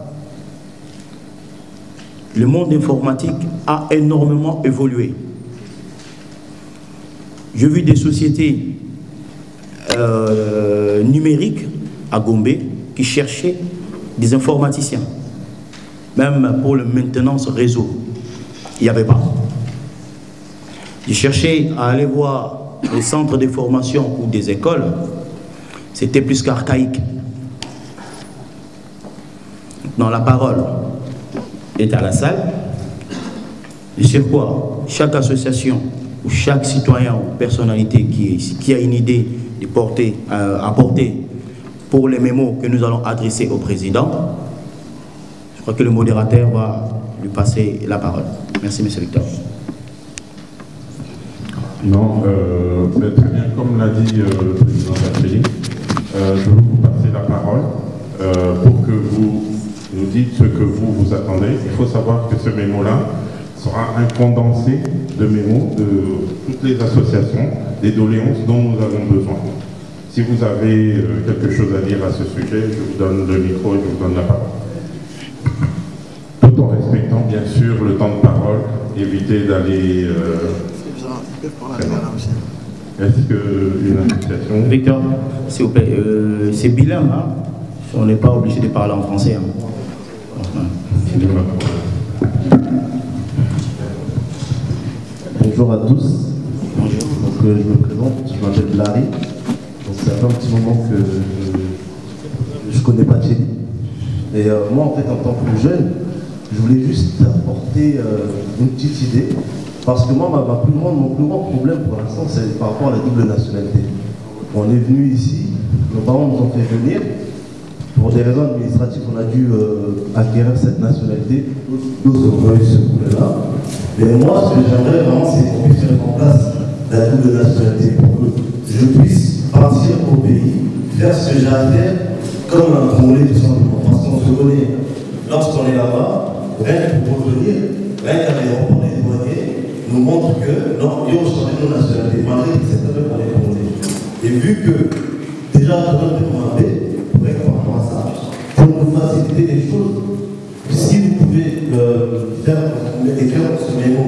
le monde informatique a énormément évolué. J'ai vu des sociétés numériques à Gombe qui cherchaient des informaticiens, même pour la maintenance réseau. Il n'y avait pas. J'ai cherché à aller voir les centres de formation ou des écoles, c'était plus qu'archaïque. Dans la parole est à la salle, et sur quoi chaque association ou chaque citoyen ou personnalité qui a une idée de apporter pour les mémos que nous allons adresser au président, je crois que le modérateur va lui passer la parole. Merci, M. Victor. Non, très bien, comme l'a dit le président Berthelli, je vais vous passer la parole pour que vous nous dites ce que vous attendez. Il faut savoir que ce mémo-là sera un condensé de mémos de toutes les associations, des doléances dont nous avons besoin. Si vous avez quelque chose à dire à ce sujet, je vous donne le micro et je vous donne la parole. Tout en respectant bien sûr le temps de parole. éviter d'aller... Est-ce qu'une association... Victor, s'il vous plaît, c'est bilingue, hein? On n'est pas obligé de parler en français. Hein? Bonjour à tous. Bonjour. Donc, je me présente, je m'appelle Larry. Ça fait un petit moment que je ne connais pas Thierry. Et moi, en fait, en tant que jeune, je voulais juste apporter une petite idée. Parce que moi, mon plus grand problème pour l'instant, c'est par rapport à la double nationalité. On est venu ici, nos parents nous ont fait venir. Pour des raisons administratives, on a dû acquérir cette nationalité. D'autres ont eu ce problème-là. Mais moi, ce que j'aimerais vraiment, c'est qu'on puisse mettre en place la double nationalité pour que je puisse partir au pays, faire ce que j'ai à faire, comme un Congolais tout simplement. Parce qu'on se connaît. Lorsqu'on est là-bas, rien que pour revenir, rien qu'à l'aéroport, les douaniers nous montrent que non, ils ont changé nos nationalités, malgré que c'est un peu pour les Congolais. Et vu que déjà, on a demandé, pour nous faciliter les choses, si vous pouvez écrire ce mémo,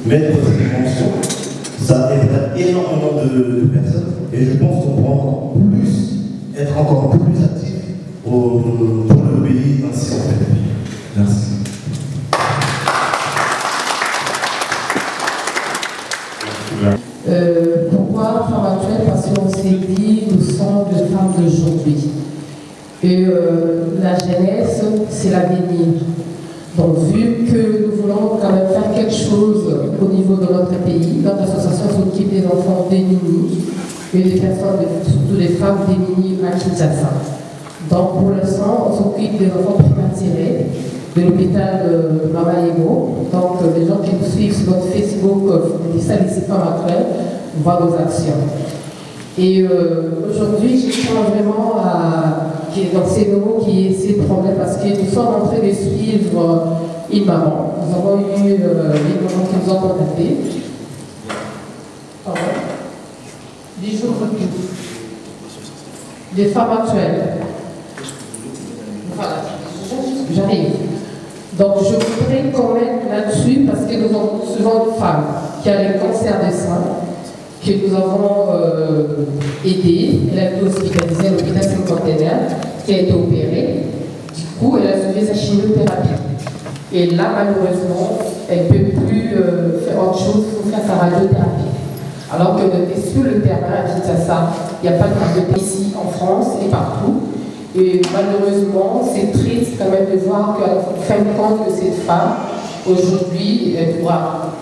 mettre cette mention, ça aidera énormément de personnes et je pense qu'on pourra être encore plus actif pour le pays ainsi en fait. Merci. Pourquoi femme actuelle? Parce qu'on s'est dit, nous sommes des femmes d'aujourd'hui. Et la jeunesse, c'est l'avenir. Donc, vu que nous voulons quand même faire quelque chose au niveau de notre pays, notre association s'occupe des enfants démunis et des personnes, surtout des femmes démunies à Kinshasa. Donc, pour l'instant, on s'occupe des enfants prématurés de l'hôpital Mama Ego. Donc, les gens qui nous suivent sur notre Facebook, des salles femmes actuelles, voient nos actions. Et aujourd'hui, je tiens vraiment à dans ces mots qui est ces problèmes parce que nous sommes en train de suivre une maman. Nous avons eu une maman qui nous a contacté. Des jours des femmes actuelles. Voilà, j'arrive. Donc je voudrais quand même là-dessus parce que nous avons souvent une femme qui a le cancer des seins que nous avons aidé. Elle a été hospitalisée à l'hôpital Saint-Contenaire, qui a été opérée. Du coup, elle a suivi sa chimiothérapie. Et là, malheureusement, elle ne peut plus faire autre chose pour faire sa radiothérapie. Alors que sur le terrain à Kinshasa, il n'y a pas de radiothérapie ici en France et partout. Et malheureusement, c'est triste quand même de voir qu'en fin de compte que cette femme, aujourd'hui, elle doit...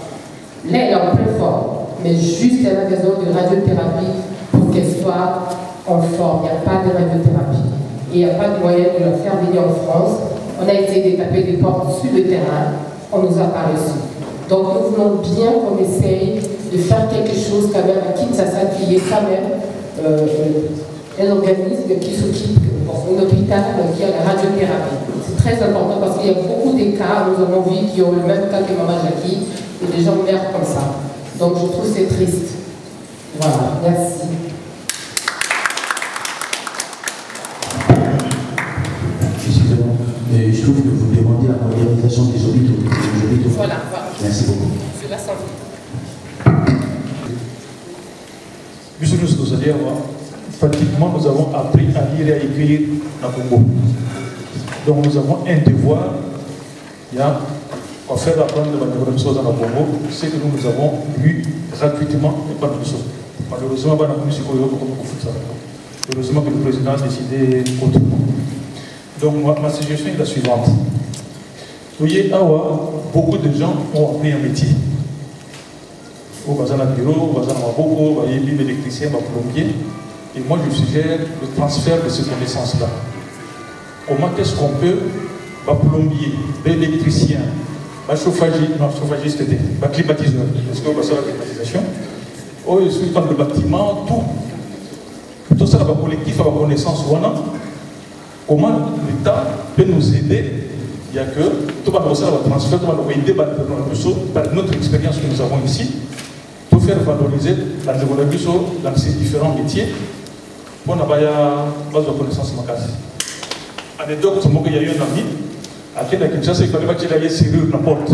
Là, elle est en pleine forme. Mais juste elle a besoin de radiothérapie pour qu'elle soit en forme. Il n'y a pas de radiothérapie. Et il n'y a pas de moyen de la faire venir en France. On a essayé de taper des portes sur le terrain. On nous a pas reçus. Donc nous voulons bien qu'on essaye de faire quelque chose quand même à Kinshasa, qui est quand même un organisme qui s'occupe, un hôpital qui a la radiothérapie. C'est très important parce qu'il y a beaucoup de cas, nous avons vu, qui ont le même cas que Maman Jackie, et des gens meurent comme ça. Donc je trouve que c'est triste. Voilà, merci. Excusez-moi, mais je trouve que vous demandez la modernisation des hôpitaux. Voilà, voilà. Merci beaucoup. C'est la santé. Monsieur le Secrétaire, pratiquement nous avons appris à lire et à écrire dans le Congo. Donc nous avons un devoir, on fait apprendre les choses dans le Congo, c'est que nous avons lu gratuitement et pas de choses. Malheureusement, heureusement que le président a décidé autrement. Donc ma suggestion est la suivante. Vous voyez, beaucoup de gens ont appris un métier. Au bazar bureau, au bazar maboko, au électricien, au plombier. Et moi je suggère le transfert de ces connaissances-là. Comment est-ce qu'on peut, plombier, électricien, chauffagiste, climatiseur, est-ce que vous passez à la climatisation? Oh, je suis dans le bâtiment, tout ça, le collectif a la connaissance. Comment l'État peut nous aider? Il y a que tout le monde va transfert, tout le monde va aider par notre expérience que nous avons ici, pour faire valoriser la développement dans ces différents métiers. Pour avoir base de connaissance en cas. Anecdote, il y a eu un ami à qui il a Kinshasa, il fallait qu'il aille serrure la porte.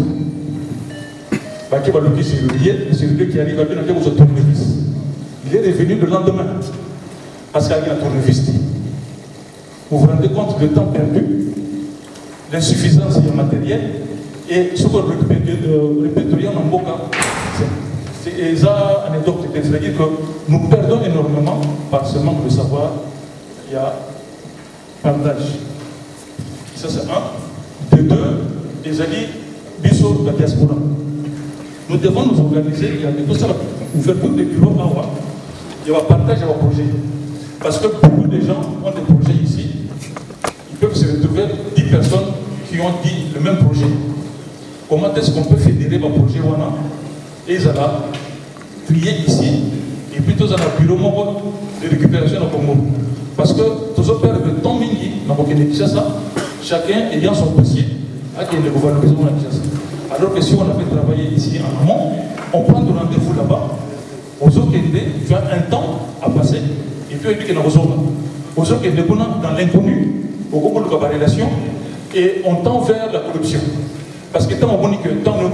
Baké Baloki Cyrulé qui arrive à bien vous tournevis. Il est revenu le lendemain parce qu'il y a un tournevis. Vous vous rendez compte du temps perdu, l'insuffisance du matériel et ce qu'on répertorie en Mboka. C'est ça anecdote, c'est-à-dire que nous perdons énormément par ce manque de savoir. Il y a partage. Ça c'est un. De deux, les alliés Bissot de la diaspora. Nous devons nous organiser, il y a tout ça, ouverture des bureaux à voir. Il y a un partage, il y a un projet. Parce que beaucoup de gens ont des projets ici. Ils peuvent se retrouver 10 personnes qui ont dit le même projet. Comment est-ce qu'on peut fédérer un projet Wana et ils allaient trier ici et puis tous à un bureau de récupération au Congo. Parce que tous les pères de temps mingi, chacun ayant son dossier, le gouvernement de Kinshasa. Alors que si on avait travaillé ici en amont, on prend des rendez-vous là-bas, aux autres tu as un temps à passer, et puis on dit que aux autres dans l'inconnu, au Congo de la relation, et on tend vers la corruption. Parce que tant on dit que tant on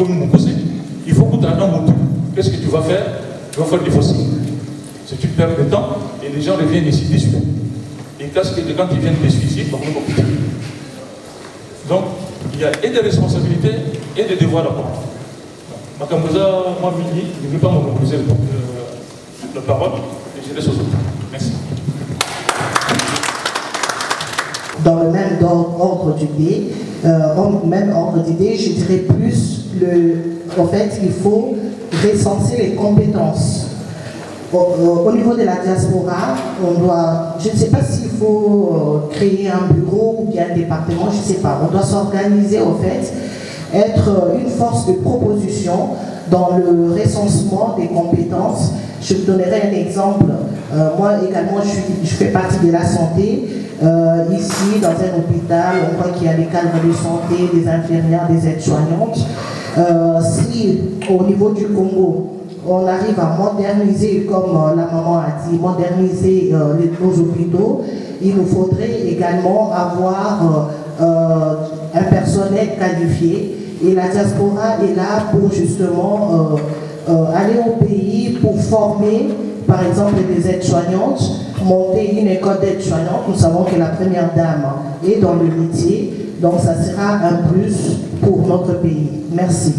il faut que tu aies un moteur. Qu'est-ce que tu vas faire? Tu vas faire des fossiles. C'est une perte de temps, et les gens reviennent ici déçus. Et quand ils viennent déçus ici, on va compliquer. Donc, il y a et des responsabilités et des devoirs à prendre. Makamboza, moi, Mini, je ne vais pas monopoliser la parole et je laisse aux autres. Merci. Dans le même ordre d'idée, je dirais plus en fait, il faut recenser les compétences. Au niveau de la diaspora, on doit, je ne sais pas s'il faut créer un bureau ou bien un département, je ne sais pas. On doit s'organiser au fait, être une force de proposition dans le recensement des compétences. Je vous donnerai un exemple. Moi également, je fais partie de la santé. Ici, dans un hôpital, on voit qu'il y a des cadres de santé, des infirmières, des aides-soignantes. Si au niveau du Congo, on arrive à moderniser, comme la maman a dit, moderniser nos hôpitaux, il nous faudrait également avoir un personnel qualifié. Et la diaspora est là pour justement aller au pays pour former, par exemple, des aides-soignantes, monter une école d'aides-soignantes. Nous savons que la première dame est dans le métier, donc ça sera un plus pour notre pays. Merci.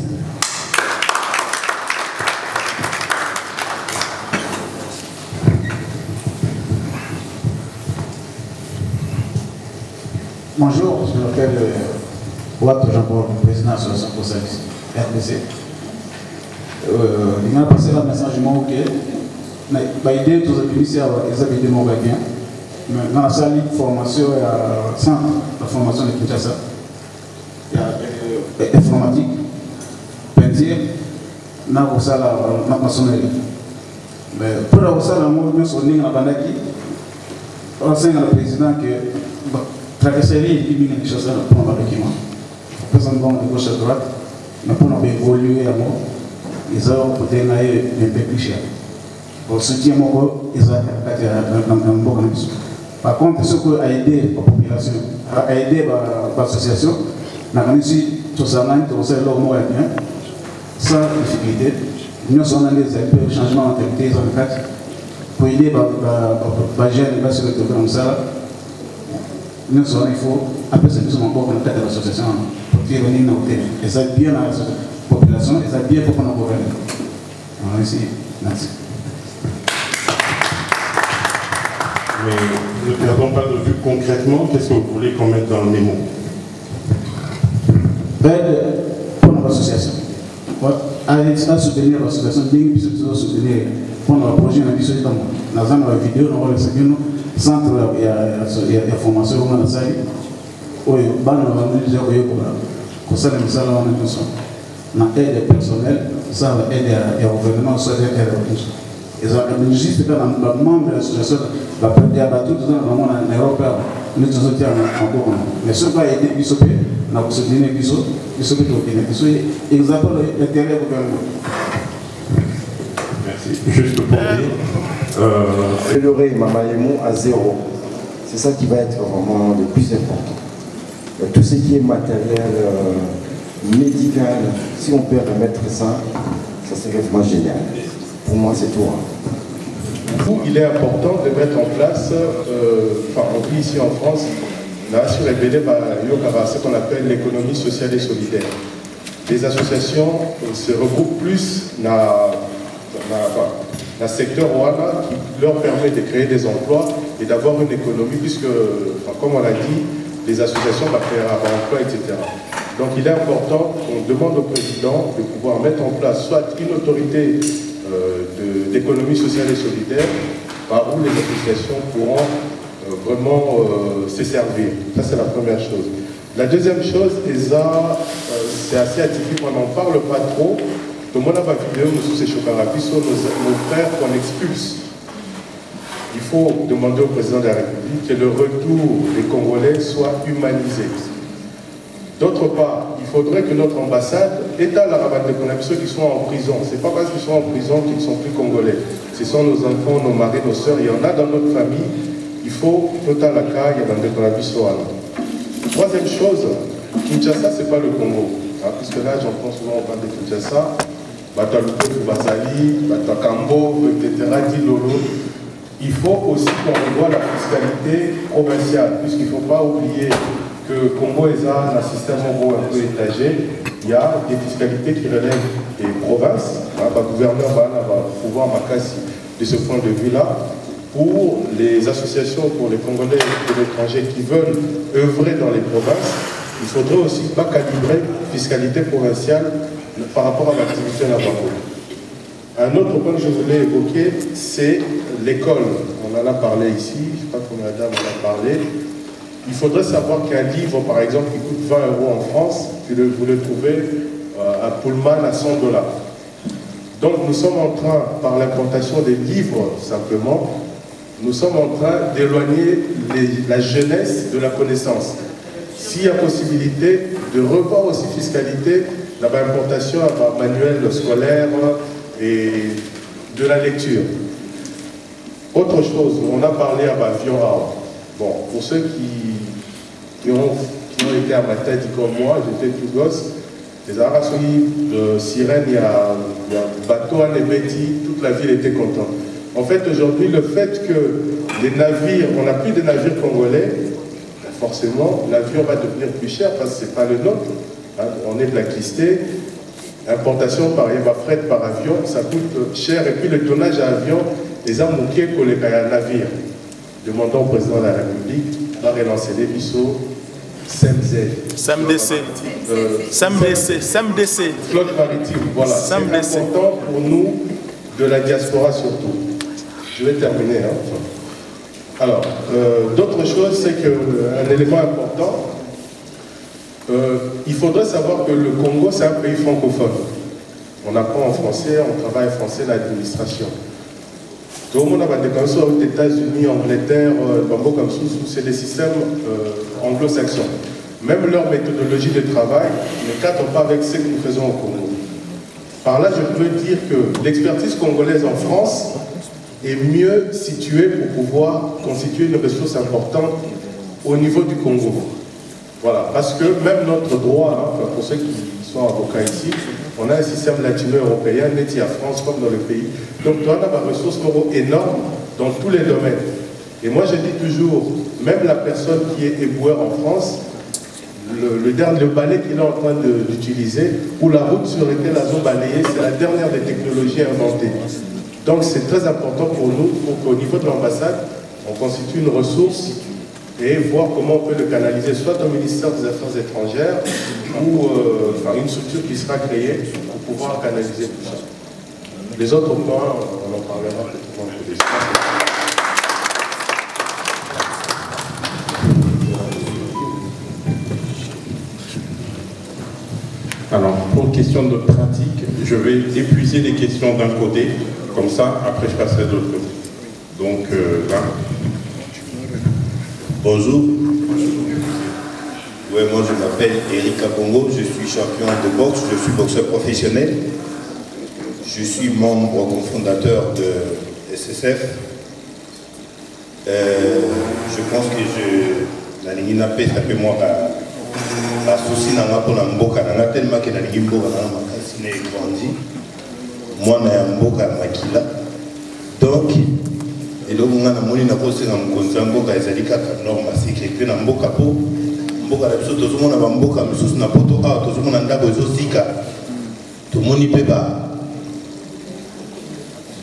Bonjour, je m'appelle Ouatt Jean-Paul, président de l'association socialiste RDC. Il m'a passé le message que l'idée de tous les ministères est de mon bien. Mais dans la salle de formation, il y a un centre de formation de Kinshasa. Il y a informatique, peinture, il y a la maçonnerie. Mais pour la salle, nous sommes venus à Bandaki. On a le président que traverser les lignes de Kinshasa pour un document. Présentement, de gauche à droite, mais pour nous évoluer à moi, ils ont peut-être un peu plus cher. Pour soutien, ils ont un bon organisme. Par contre, ce qui a aidé la population, a aidé l'association, nous avons ici tout ça, tout ça, sans difficulté. Nous sommes dans des changements d'activité pour aider les jeunes sur le terrain comme ça. Nous sommes, il faut, après ça, nous sommes encore dans le cadre de l'association pour faire venir nos thèmes. Et ça bien dans la population, et ça bien pour qu'on en gouverne. Merci. Mais ne perdons pas de vue concrètement, qu'est-ce que vous voulez qu'on mette dans le mémo? Aide pour notre association. À soutenir l'association, bien que nous soutenir pour notre projet, on a vu dans la vidéo, on va le centre, il y a formation dans la salle. Oui, on va nous dire que ça, les salles, on a aide personnelle, ça va aider au gouvernement, ça va aider à tous. Et ça, juste dans le membre de l'association, la première bateau, tout dans le monde en Europe, nous tous autres en cours. Mais ce qui va aider Bissot, on a soutenu Bissot, Bissot est au Guinée. Bissot est exactement l'intérêt du gouvernement. Merci. Juste pour dire. Améliorer Mamaïmou à zéro. C'est ça qui va être vraiment le plus important. Tout ce qui est matériel, médical, si on peut remettre ça, ça serait vraiment génial. Pour moi, c'est tout. Il est important de mettre en place, on vit ici en France, là, sur les BD, ce qu'on appelle l'économie sociale et solidaire. Les associations se regroupent plus dans le secteur WANA qui leur permet de créer des emplois et d'avoir une économie, puisque, comme on l'a dit, les associations vont créer un emploi, etc. Donc il est important qu'on demande au président de pouvoir mettre en place soit une autorité d'économie sociale et solidaire, par où les associations pourront vraiment se servir. Ça, c'est la première chose. La deuxième chose, c'est assez atypique, on n'en parle pas trop. Tout le monde a ma vidéo, nous, c'est Chokarapi, sur nos frères qu'on expulse. Il faut demander au président de la République que le retour des Congolais soit humanisé. D'autre part, il faudrait que notre ambassade étale la rabat de ceux qui sont en prison. Ce n'est pas parce qu'ils sont en prison qu'ils ne sont plus congolais. Ce sont nos enfants, nos maris, nos soeurs. Il y en a dans notre famille. Il faut total la cas, il y a dans le troisième chose, Kinshasa, ce n'est pas le Congo. Puisque là, j'entends souvent on parle de Kinshasa, Batalouko, Bazali, Batakambo, etc., Dilolo. Il faut aussi qu'on revoie la fiscalité provinciale, puisqu'il ne faut pas oublier que Congo est un système un peu étagé. Il y a des fiscalités qui relèvent des provinces. Le gouverneur va pouvoir m'acasser de ce point de vue-là. Pour les associations, pour les Congolais de l'étranger qui veulent œuvrer dans les provinces, il faudrait aussi pas calibrer la fiscalité provinciale par rapport à l'activité là-bas. Un autre point que je voulais évoquer, c'est l'école. On en a parlé ici, je ne sais pas combien de dame en a parlé. Il faudrait savoir qu'un livre, par exemple, qui coûte 20 € en France, vous le trouvez à Pullman à 100 $. Donc nous sommes en train, par l'implantation des livres simplement, nous sommes en train d'éloigner la jeunesse de la connaissance. S'il y a possibilité de revoir aussi fiscalité, l'implantation à manuel scolaire et de la lecture. Autre chose, on a parlé à Vion. Bon, pour ceux qui ont été à ma tête comme moi, j'étais tout gosse, les Arassoui de Sirène, il y a bateau à Nebeti, toute la ville était contente. En fait, aujourd'hui, le fait que les navires, on n'a plus de navires congolais, forcément, l'avion va devenir plus cher parce que ce n'est pas le nôtre. Hein, on est blacklisté. Importation par fret par avion, ça coûte cher. Et puis le tonnage à avion, les a manqué pour les navires. Demandons au président de la République de relancer les bisous. SMDC. Flotte maritime, voilà. C'est important pour nous, de la diaspora surtout. Je vais terminer. Hein. Alors, d'autres choses, c'est qu'un élément important, il faudrait savoir que le Congo, c'est un pays francophone. On apprend en français, on travaille en français, l'administration. Tout le monde a des canaux aux États-Unis, Angleterre, comme c'est des systèmes anglo-saxons. Même leur méthodologie de travail ne cadre pas avec ce que nous faisons au Congo. Par là, je peux dire que l'expertise congolaise en France est mieux située pour pouvoir constituer une ressource importante au niveau du Congo. Voilà, parce que même notre droit, hein, pour ceux qui sont avocats ici, on a un système latino-européen, net à France comme dans le pays. Donc, on a des ressources moraux énormes dans tous les domaines. Et moi, je dis toujours, même la personne qui est éboueur en France, le balai qu'il est en train d'utiliser, ou la route sur laquelle elle a balayé, c'est la dernière des technologies inventées. Donc, c'est très important pour nous, pour qu'au niveau de l'ambassade, on constitue une ressource et voir comment on peut le canaliser, soit au ministère des Affaires étrangères ou une structure qui sera créée pour pouvoir canaliser tout ça. Les autres points, on en parlera peut-être plus. Alors, pour question de pratique, je vais épuiser les questions d'un côté, comme ça, après je passerai de l'autre côté. Donc, là. Bonjour. Ouais, moi je m'appelle Eric Kabongo, je suis champion de boxe, je suis boxeur professionnel. Je suis membre cofondateur de SSF. Je pense que la ligne AP, ça fait moi souci n'a pas pour la mboka, n'a tellement que la mboka n'a pas cassé grandi. Moi, n'a mboka makila. Donc, et donc on a moni na posé na mkonza mboka ezalika ka norme sécurité na mboka po mboka la biso tout le monde na mboka misusu na poto a tout le monde ndako ezosika. Tout le monde peut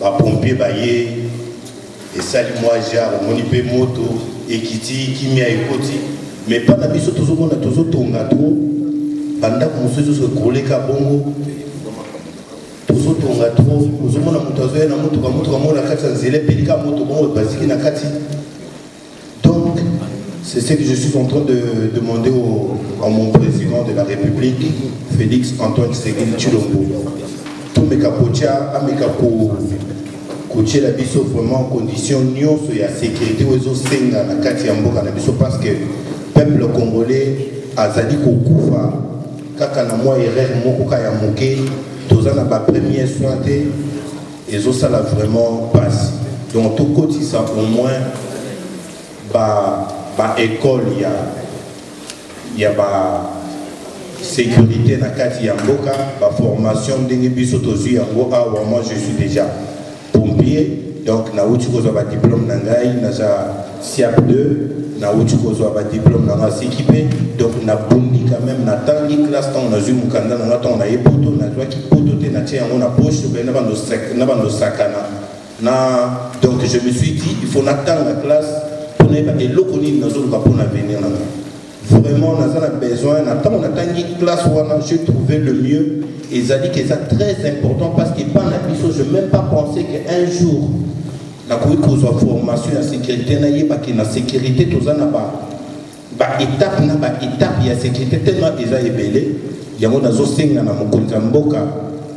ba pompier baye et sali moi genre moni pe moto ekiti kimia ekoti mais pas na biso tout le monde tozo tonga trop banda mususu se koleka bongo tozo tonga trop tozo mona mutazo na moto ka mona kati nzele pelika moto bongo basiki na kati. Donc c'est ce que je suis en train de demander à mon président de la République Félix Antoine Tshisekedi Tshilombo tout mes capotia a mes capo coacher la biso vraiment en condition nyonso ya sécurité ozo senga na kati ya mboka na biso parce que peuple congolais azali kokufa kaka na moi erreur moko ka ya moke toza na ba premier soin te ezo sala vraiment passe donc tout côté ça au moins ba école ya ba sécurité na kati ya mboka ba formation ndenge biso tozui yango awa moi je suis déjà pompier donc na uti kozwa ba diplôme na ngai na za SIAP 2 na uti kozwa ba diplôme na ngai équipé donc na bondi quand même na tangi classe tant na zu mukanda na tant na yepoto na doit ki poto te na tia yango na poche ben na bando sakana na donc je me suis dit il faut n'attendre la classe pour ne pas eloko nini na zo ka pour venir na vraiment on a besoin n'attendre on attend une classe où j'ai trouvé le mieux et ça dit que c'est très important parce que pas la biso je même pas pensé qu'un jour la soit formation la sécurité na yeba que la sécurité tout ça na ba étape na ba étape ya sécurité tellement déjà ebelé yango nazo senga na mokonza mboka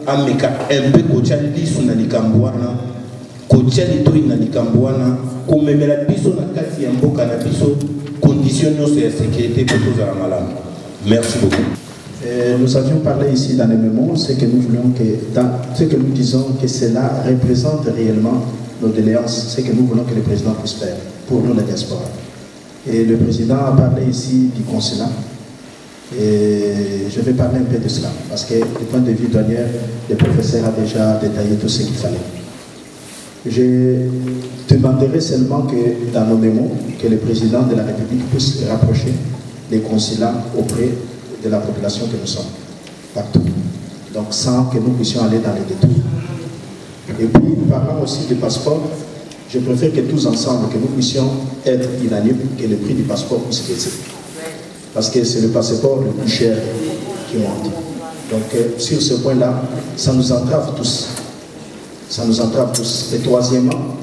ameka un peu kocha lisu na likambwana kocha litoi na likambwana komemela biso na kati ya mboka na biso conditions de sécurité pour tous à la malade. Merci beaucoup. Nous avions parlé ici dans les mémos, ce que nous voulons ce que nous disons que cela représente réellement nos doléances, ce que nous voulons que le président puisse faire pour nous la diaspora. Et le président a parlé ici du consulat. Et je vais parler un peu de cela, parce que du point de vue douanier, le professeur a déjà détaillé tout ce qu'il fallait. Je demanderai seulement que dans nos mémos, que le président de la République puisse rapprocher les consulats auprès de la population que nous sommes, partout. Donc sans que nous puissions aller dans les détours. Et puis, parlant aussi du passeport, je préfère que tous ensemble, que nous puissions être unanimes, que le prix du passeport puisse baisser. Parce que c'est le passeport le plus cher qui monte. Donc sur ce point-là, ça nous entrave tous. Ça nous entrave tous. Et troisièmement,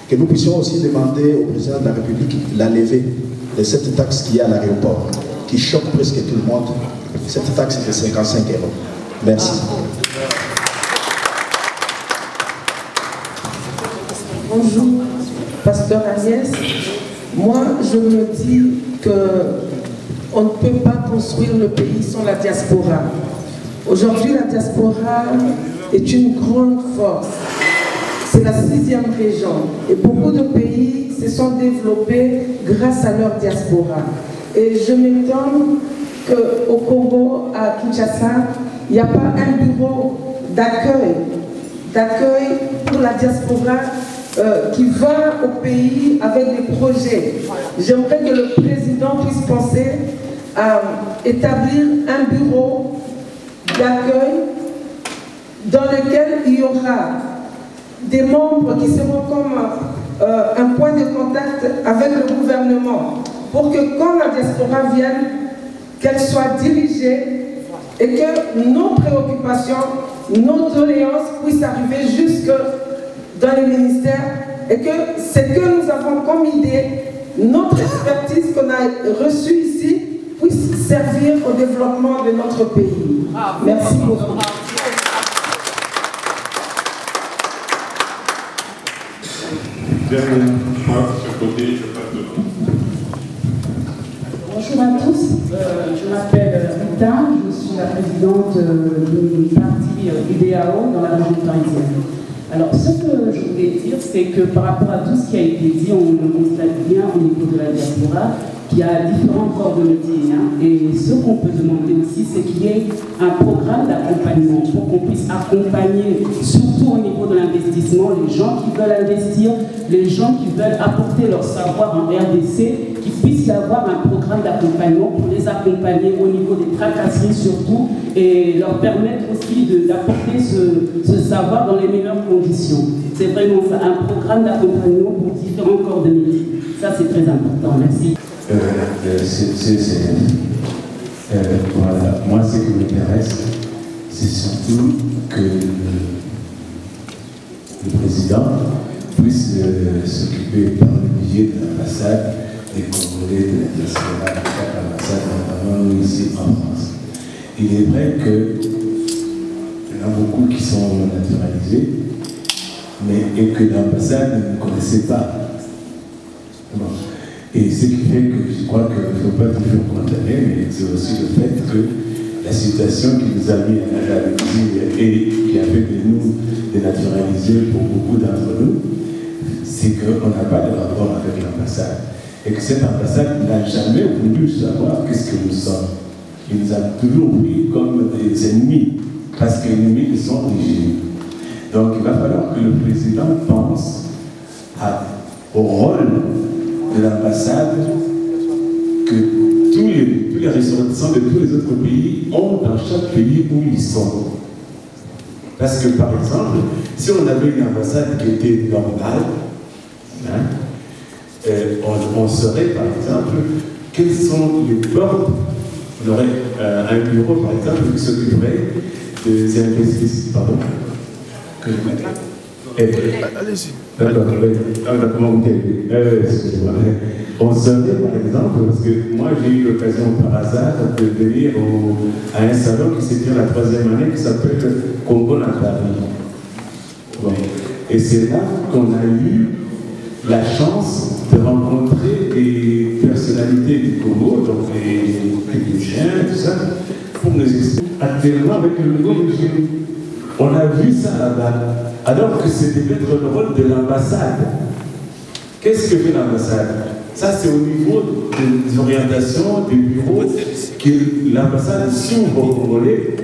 que nous puissions aussi demander au président de la République la levée de cette taxe qu'il y a à l'aéroport, qui choque presque tout le monde. Cette taxe est de 55 €. Merci. Bonjour, pasteur Agnès. Moi, je me dis qu'on ne peut pas construire le pays sans la diaspora. Aujourd'hui, la diaspora est une grande force. C'est la 6e région. Et beaucoup de pays se sont développés grâce à leur diaspora. Et je m'étonne qu'au Congo, à Kinshasa, il n'y a pas un bureau d'accueil pour la diaspora qui va au pays avec des projets. J'aimerais que le président puisse penser à établir un bureau d'accueil dans lequel il y aura des membres qui seront comme un point de contact avec le gouvernement pour que quand la diaspora vienne, qu'elle soit dirigée et que nos préoccupations, nos doléances puissent arriver jusque dans les ministères et que ce que nous avons comme idée, notre expertise qu'on a reçue ici, puisse servir au développement de notre pays. Merci beaucoup. Bonjour à tous, je m'appelle Rita, je suis la présidente du parti IDEAO dans la région parisienne. Alors ce que je voulais dire, c'est que par rapport à tout ce qui a été dit, on le constate bien au niveau de la diaspora, qu'il y a différents corps de métier. Et ce qu'on peut demander aussi, c'est qu'il y ait un programme d'accompagnement pour qu'on puisse accompagner, surtout au niveau de l'investissement, les gens qui veulent investir, les gens qui veulent apporter leur savoir en RDC, qu'il puisse y avoir un programme d'accompagnement pour les accompagner au niveau des tracasseries surtout et leur permettre aussi d'apporter ce savoir dans les meilleures conditions. C'est vraiment ça, un programme d'accompagnement pour différents corps de métier. Ça, c'est très important. Merci. Voilà. Moi, ce qui m'intéresse, c'est surtout que le président puisse s'occuper par le biais de l'ambassade des Congolais de la diaspora de chaque ambassade, notamment ici en France. Il est vrai qu'il y en a beaucoup qui sont naturalisés, et que l'ambassade ne connaissait pas. Bon. Et ce qui fait que je crois qu'il ne faut pas toujours condamner, mais c'est aussi le fait que la situation qui nous a mis à la lecture et qui a fait de nous dénaturalisés pour beaucoup d'entre nous, c'est qu'on n'a pas de rapport avec l'ambassade. Et que cette ambassade n'a jamais voulu savoir qu'est-ce que nous sommes. Il nous a toujours pris comme des ennemis, parce que les ennemis ils sont rigides. Donc il va falloir que le président pense au rôle de l'ambassade que tous les ressortissants de tous les autres pays ont dans chaque pays où ils sont. Parce que par exemple, si on avait une ambassade qui était normale, on saurait par exemple quels sont les bords. On aurait un bureau par exemple qui s'occuperait des investissements. Pardon. Allez-y. D'accord, excusez-moi. On saurait par exemple, parce que moi j'ai eu l'occasion par hasard de venir à un salon qui s'est tient la 3e année qui s'appelle Congo à Paris. Bon. Et c'est là qu'on a eu la chance de rencontrer des personnalités du Congo, donc des techniciens, tout ça, pour nous expliquer actuellement avec le nouveau régime. On a vu ça là-bas. Alors que c'est peut-être le rôle de l'ambassade. Qu'est-ce que fait l'ambassade? Ça, c'est au niveau des orientations, des bureaux, que l'ambassade s'ouvre aux Congolais.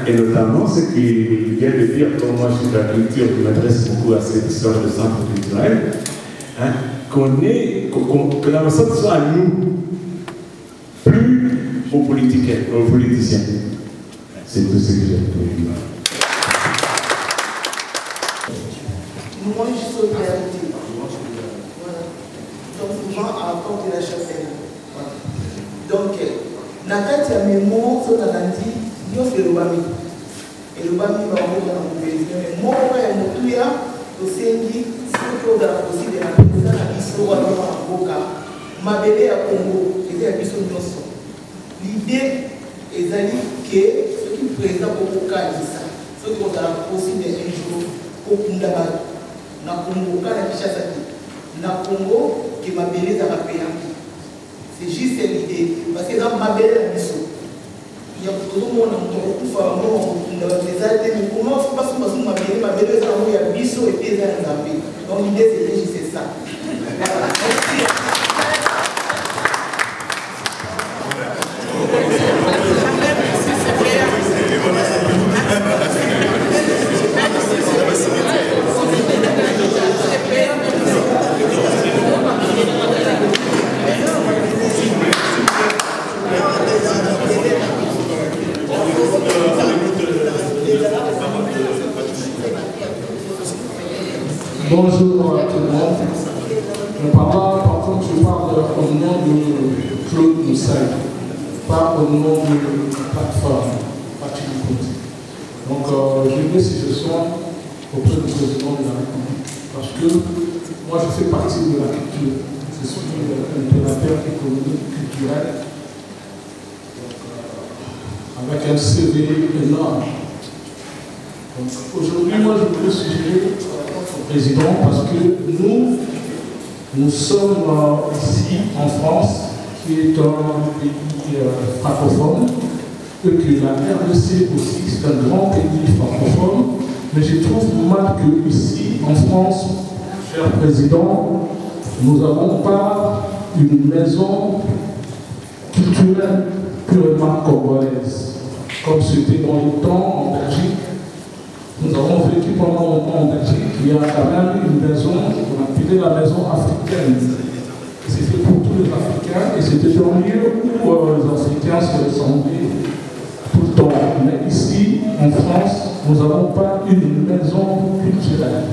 Et notamment, ce qu'il vient de dire, comme moi je suis de la culture, qui m'adresse beaucoup à cette histoire de centre culturel, que l'ambassade soit à nous, plus aux politiciens. C'est tout ce que j'ai à dire. Moi, je suis au réalité. Voilà. Donc, souvent, à porte de la chapelle. Voilà. Donc, Nakati a mes mots, sur la lundi, nous c'est le Bami. Et le Bami va envoyer dans le pays. Mais moi, on va y monter au Sengi, c'est que la possible de la personne à l'histoire de la Boka. Ma belle à Congo, était à Bissau Nyonso. L'idée est que ceux qui présentent au Boka disent ça. Ceux qui ont la possibilité d'un jour au Kundaba. Na Congo, na Kinshasa, na Congo, qui m'a belé dans la paix. C'est juste l'idée. Parce que dans ma belle, il y a tout le monde qui a mais comment je passe parce que ma belle, il y a biso et des dans la paix. Donc l'idée, c'est juste ça. Voilà. Bonjour à tout le monde. Par contre, je parle au nom de Claude Moussaï, pas au nom de la plateforme Parti du Côté. Donc, je vais si je sois auprès du président de la République, parce que moi, je fais partie de la culture. Je suis un opérateur économique, culturel, avec un CV énorme. Aujourd'hui, moi, je voulais suggérer au président parce que nous sommes ici en France, qui est un pays francophone, et que la RDC aussi, c'est un grand pays francophone, mais je trouve mal que ici, en France, cher président, nous n'avons pas une maison culturelle purement congolaise, comme c'était dans le temps en Belgique. Nous avons vécu pendant longtemps en Belgique, il y a quand même une maison qu'on appelait la maison africaine. C'était pour tous les Africains et c'était un lieu où les Africains se ressemblaient tout le temps. Mais ici, en France, nous n'avons pas une maison culturelle.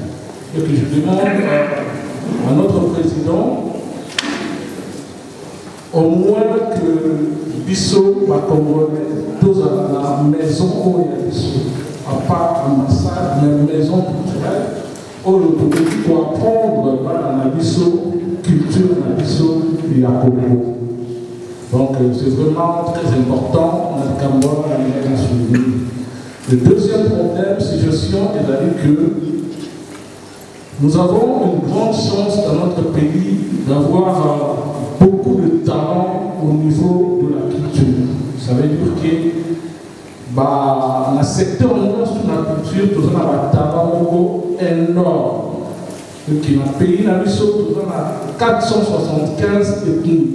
Et que je demande à notre président au moins que Bissau, ma Congolais, tous à la maison où il y a Bissau, à part ambassade, mais maison culturelle, où le pays doit prendre la Bissau, culture, la Bissau et la Congo. Donc c'est vraiment très important, on a le Cameroun, on a la souvenir. Le deuxième problème, c'est gestion, c'est que nous avons une grande chance dans notre pays d'avoir beaucoup de talent au niveau de la culture. Ça veut dire que dans le secteur de la culture, nous avons un talent énorme. Donc, dans le pays, nous avons 475 ethnies.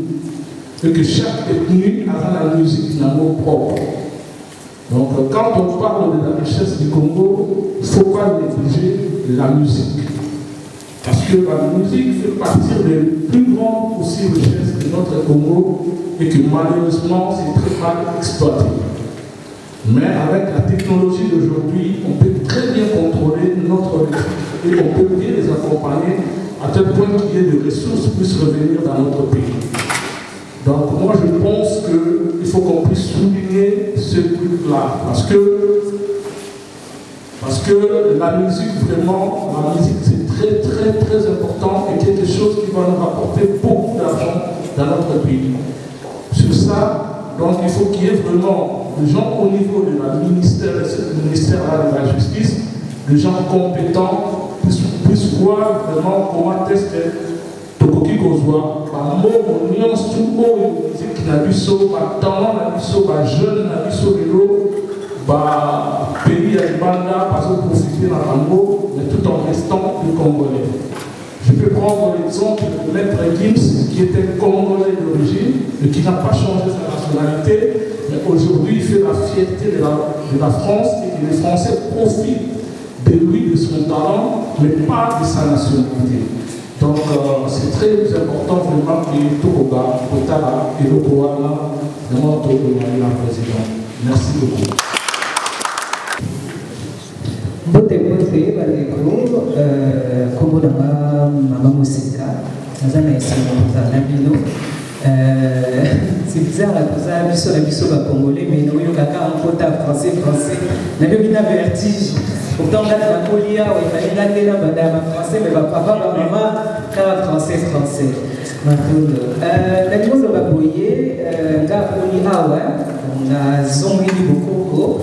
Et que chaque ethnie a la musique dans nos propres. Donc, quand on parle de la richesse du Congo, il ne faut pas négliger la musique. Parce que la musique fait partie des plus grandes aussi richesses de notre Congo et que malheureusement c'est très mal exploité. Mais avec la technologie d'aujourd'hui, on peut très bien contrôler notre richesse et on peut bien les accompagner à tel point qu'il y ait des ressources puissent revenir dans notre pays. Donc moi je pense qu'il faut qu'on puisse souligner ce truc-là parce que la musique vraiment, la musique c'est très très très important et quelque chose qui va nous rapporter beaucoup d'argent dans notre pays. Sur ça, donc il faut qu'il y ait vraiment des gens au niveau de la ministère de la Justice, des gens compétents puissent voir vraiment comment est-ce que Tokoki Kozwa, mot nuance tout haut musique na biso, talent na biso, jeune na biso lelo, pays à Ibanda parce que profiter dans Congo, mais tout en restant du Congolais. Je peux prendre l'exemple de Maître Gims, qui était Congolais d'origine, mais qui n'a pas changé sa nationalité, mais aujourd'hui il fait la fierté de la France et que les Français profitent de lui, de son talent, mais pas de sa nationalité. Donc c'est très important vraiment que Tokoga, Kotala et le Koala, vraiment Tokoga la présidente. Merci beaucoup. Bote baleko kombo na mama Moseka naza na esika na bino c'est bizarre la biso na biso ba congolais mais nous yo kaka en kota français na bino vertige pourtant là na kolia ou il fallait là bada français mais papa maman ka français maintenant la bino ba boyer nga poni awa na zongi beaucoup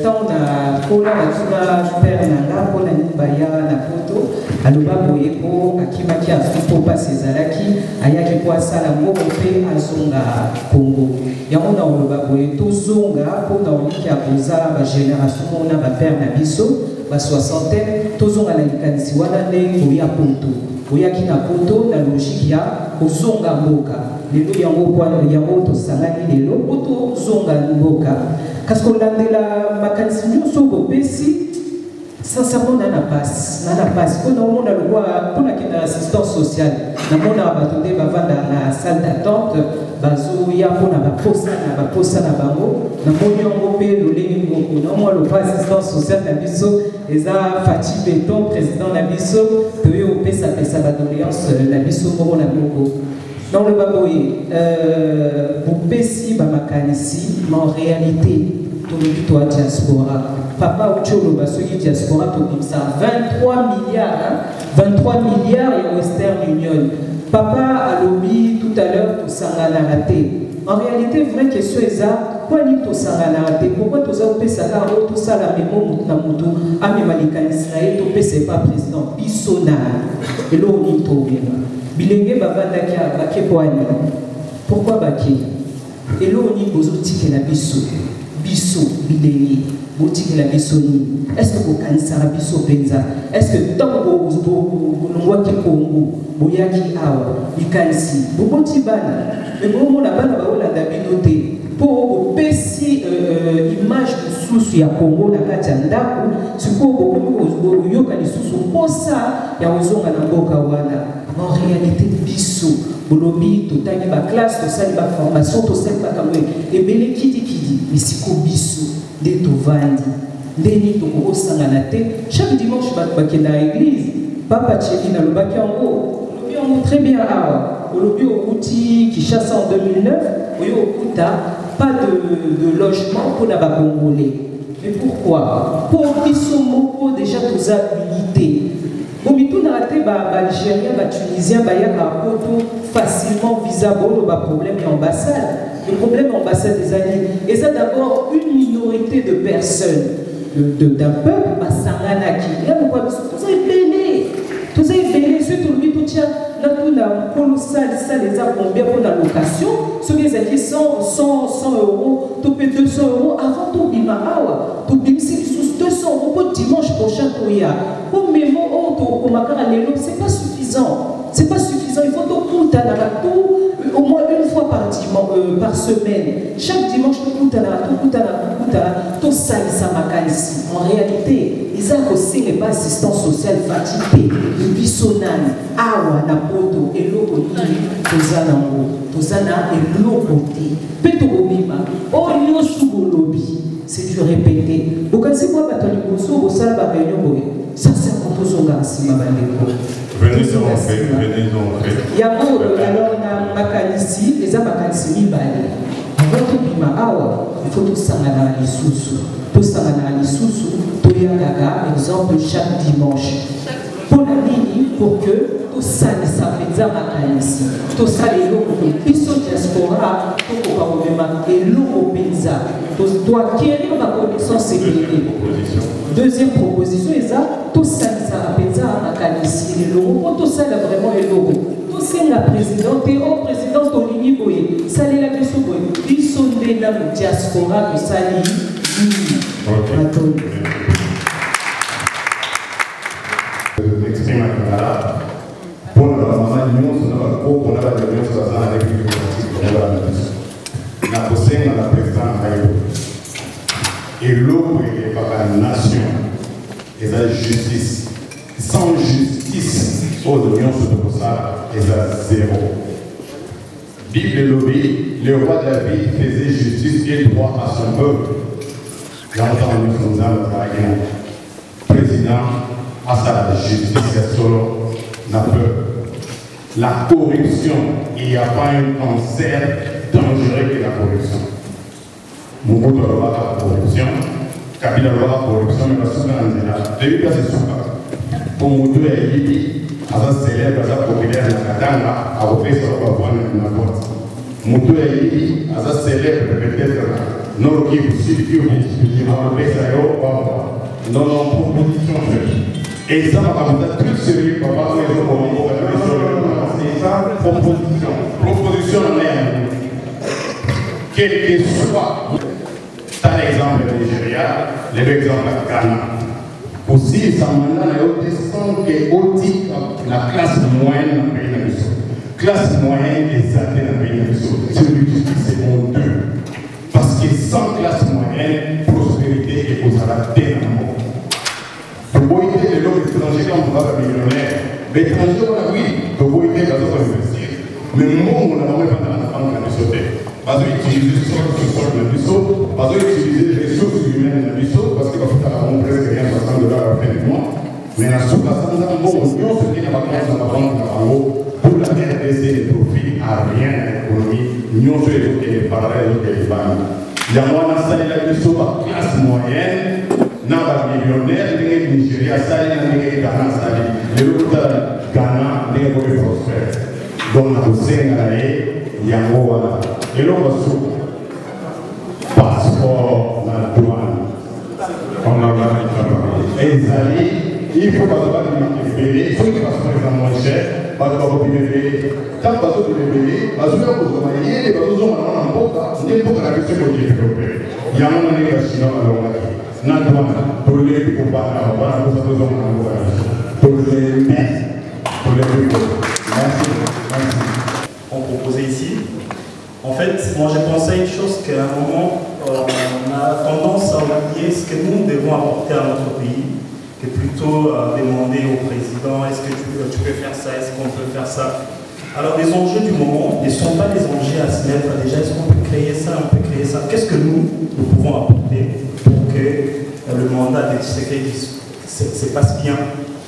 tant na kola batuna père nanga mpona nibaya na poto aloba boye po akimaki afrique po pasi ezalaki ayaki po asala ngoko mpe azonga congo yango na oloba boye tozonga mpona oliki ya koza bagénération mona bapère na biso basoixantaine tozonga na likanisi wana nde koya poto oyaki na poto na logike ya kozonga mboka lelo yango tosangani lelo po tozonga mboka kasi kolandela makanisi nyonso bopesi sincèrement nana passe mpona omona lokwa mpona kenda assistance sociale namona bato nde bavanda na salle d'attente bazoya mpona baposa na bango namoni yango mpe lolenge moko naomwa lokwa assistance sociale na biso eza Fati Beton président na biso toye opesapesa badoléance na biso moko na moko dans le baboye bopesi bamakanisi mais en réalité toi diaspora papa Ocholo basoki diaspora tokimisa 23 milliards et Western Union papa alobi tout à l'heure tosangana te en réalité vraie question eza kwani tosangana te pourquoi toza opesaka yango tosala memo mutu na mutu amema likanisi na ye topesa pas président biso na eloni tobema bilenge bavandaki bake poani pourquoi bake eloni bozotikela biso bilenge boutique la bisoni. Est-ce que vous connaissez la biso penza? Est-ce que tant que vous n'avez pas Congo, vous y avez qui ici, vous boti bana, mais vous la bana la dabinoté pour baisser image de sous ya Congo na katanda, ce que vous yoka les sous pour ça ya ozonga na boka wana. En réalité biso bolobi to tagi ba classe to sali ba formation to sali ba kamwe et belé kidi mais siko biso de to vandi ndeni to ko sangana te chaque dimanche ba bakenda à l'église papa Tcheli na lobaki yango lobi yango très bien awa lobi outi qui chasse en 2009 oyo okuta pas de logement pour na ba congolais. Mais pourquoi pour biso moko déjà tous a unité. Bomitou n'a raté Algérien, Tunisien, facilement visible le problème de l'ambassade. Le problème de l'ambassade des alliés. Et c'est d'abord une minorité de personnes, d'un peuple, Sangana qui est pourquoi vous avez béni. Vous avez béni, surtout le tout tient, là tout la colossal, ça les a combien pour la location. Ceux qui ont 100 euros, tu payes 200 euros avant tout Bimarawa. Tu payes 200 euros pour dimanche prochain pour y aller. Pour mes mots, c'est pas suffisant. C'est pas suffisant. Il faut tout au moins une fois par semaine. Chaque dimanche, tout ça, ici. En réalité, ils ont aussi les pas assistance sociale fatiguée. Le bissonan, awa, napoto, et l'eau, tozana, et l'eau côté. Petobima, oh, l'eau sous lobby. C'est du répéter. Donc, si moi, je suis au salle de réunion, ça c'est un peu son gars, si ma bande. Venez en fait. Yabo, alors on a Makanisi, les Amakanisi Mibali. Avant tout, il faut tout ça dans les sous. Tout ça dans les sous, tout y a exemple chaque dimanche. Pour la ligne, pour que tout ça ne s'appelle pas Makanisi. Tout ça, les lots, les pistes diaspora, tout le monde, et l'eau au paysan. Tu dois acquérir ma connaissance et deuxième proposition, c'est ça, tout ça, ça rappelle ça à Makanisi, les logos, tout ça, là, vraiment, les logos. Tout ça, la présidente, et au président Tolini Boye, ça, les la question Boye, ils sont des dames diaspora, que ça, m'exprime à Canada. Pour la maman, on a la réunion sur la République démocratique. La possède à la présidente et l'eau est par la nation et la justice. Sans justice, aux unions sur ça, et à zéro. Bible et lobby, le roi David faisait justice et droit à son peuple. J'entends nous sommes le président à sa justice solo n'a peur. La corruption, il n'y a pas un cancer dangereux que la corruption. Beaucoup de la corruption, Kabila la corruption, mais la souveraineté. Depuis que c'est souveraineté. Pour Moudou et Libi, à sa célèbre, à sa populaire, à Katanga, à offrir sur la voie de la porte. Moudou et Libi, à sa célèbre, peut-être, non, qui vous suffit, à offrir ça, non, non, proposition faite. Et ça, on a tout sérieux, papa, c'est ça, proposition en l'air. Quel que soit, t'as l'exemple de Nigeria, l'exemple de Ghana. Aussi, ça m'a descend que la classe moyenne dans le pays de l'Abysso. Classe moyenne est atteinte dans le pays de l'Abysso. Celui qui c'est honteux. Parce que sans classe moyenne, prospérité et pour ça la dénonce. Le boyauté de l'homme étranger quand on va millionnaire. L'étranger, oui, le boyauté va investir. Mais moi, on a vraiment pas dans la banque de sauter. Parce que utiliser le sol de l'Abysso, parce que utiliser les ressources humaines de l'Abysso, parce que va faire un presque rien $60 à la fin du mois. Mais la sous-passance, bon, ce qui n'a pas commencé dans la banque de pour la RDC, les profits à rien à l'économie, nous sommes les parallèles des banques. Il y a moins de salaire de l'Abysso par classe moyenne. N'a pas millionnaire, les Nigeria, ça, les Ghana, ça, les autres Ghana, les autres prospères. Donc, la Sénégalais, il y a un mot. Et l'autre sous passeport, la douane. On a la et Zali, il faut pas de payer, il faut que passeport est moins cher, pas de payer. Tant que passeport est payé, parce que vous voyez, les bateaux ont un peu, n'est pas la question que vous développez. Il y a un moment où il y a un On proposait ici. En fait, moi j'ai pensé à une chose qu'à un moment, on a tendance à oublier ce que nous devons apporter à notre pays, que plutôt demander au président, est-ce que tu peux faire ça, est-ce qu'on peut faire ça. Alors les enjeux du moment ne sont pas des enjeux à se mettre déjà, est-ce qu'on peut créer ça, on peut créer ça. Qu'est-ce que nous pouvons apporter pour que le mandat de Tshisekedi se passe bien,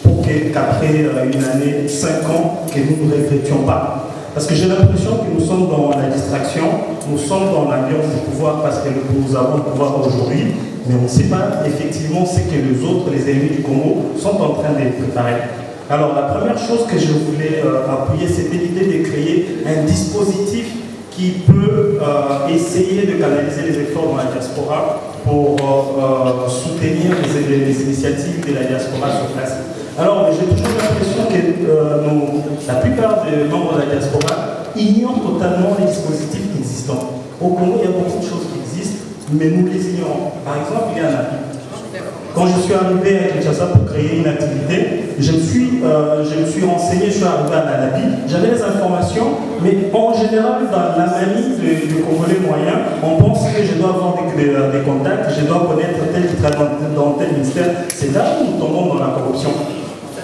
pour qu'après une année, 5 ans, que nous ne regrettions pas. Parce que j'ai l'impression que nous sommes dans la distraction, nous sommes dans l'ambiance du pouvoir parce que nous avons le pouvoir aujourd'hui, mais on ne sait pas effectivement ce que les autres, les ennemis du Congo, sont en train de préparer. Alors la première chose que je voulais appuyer, c'était l'idée de créer un dispositif qui peut essayer de canaliser les efforts dans la diaspora pour soutenir les initiatives de la diaspora sur place. Alors, j'ai toujours l'impression que la plupart des membres de la diaspora ignorent totalement les dispositifs existants. Au Congo, il y a beaucoup de choses qui existent, mais nous les ignorons. Par exemple, il y a un appui. Quand je suis arrivé à Kinshasa pour créer une activité, je me suis renseigné, je suis arrivé à l'ANAPI, j'avais les informations, mais en général, dans la manie du Congolais moyen, on pense que je dois avoir des contacts, je dois connaître tel qui travaille dans tel ministère. C'est là où nous tombons dans la corruption.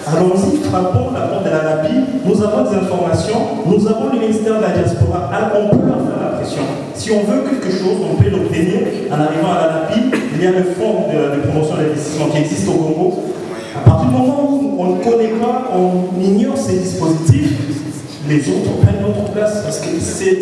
Allons-y, frappons la porte de l'ANAPI, nous avons des informations, nous avons le ministère de la diaspora, alors on peut leur faire la pression. Si on veut quelque chose, on peut l'obtenir en arrivant à l'ANAPI. Il y a le fonds de promotion d'investissement qui existe au Congo. À partir du moment où on ne connaît pas, on ignore ces dispositifs, les autres prennent notre place. Parce que c'est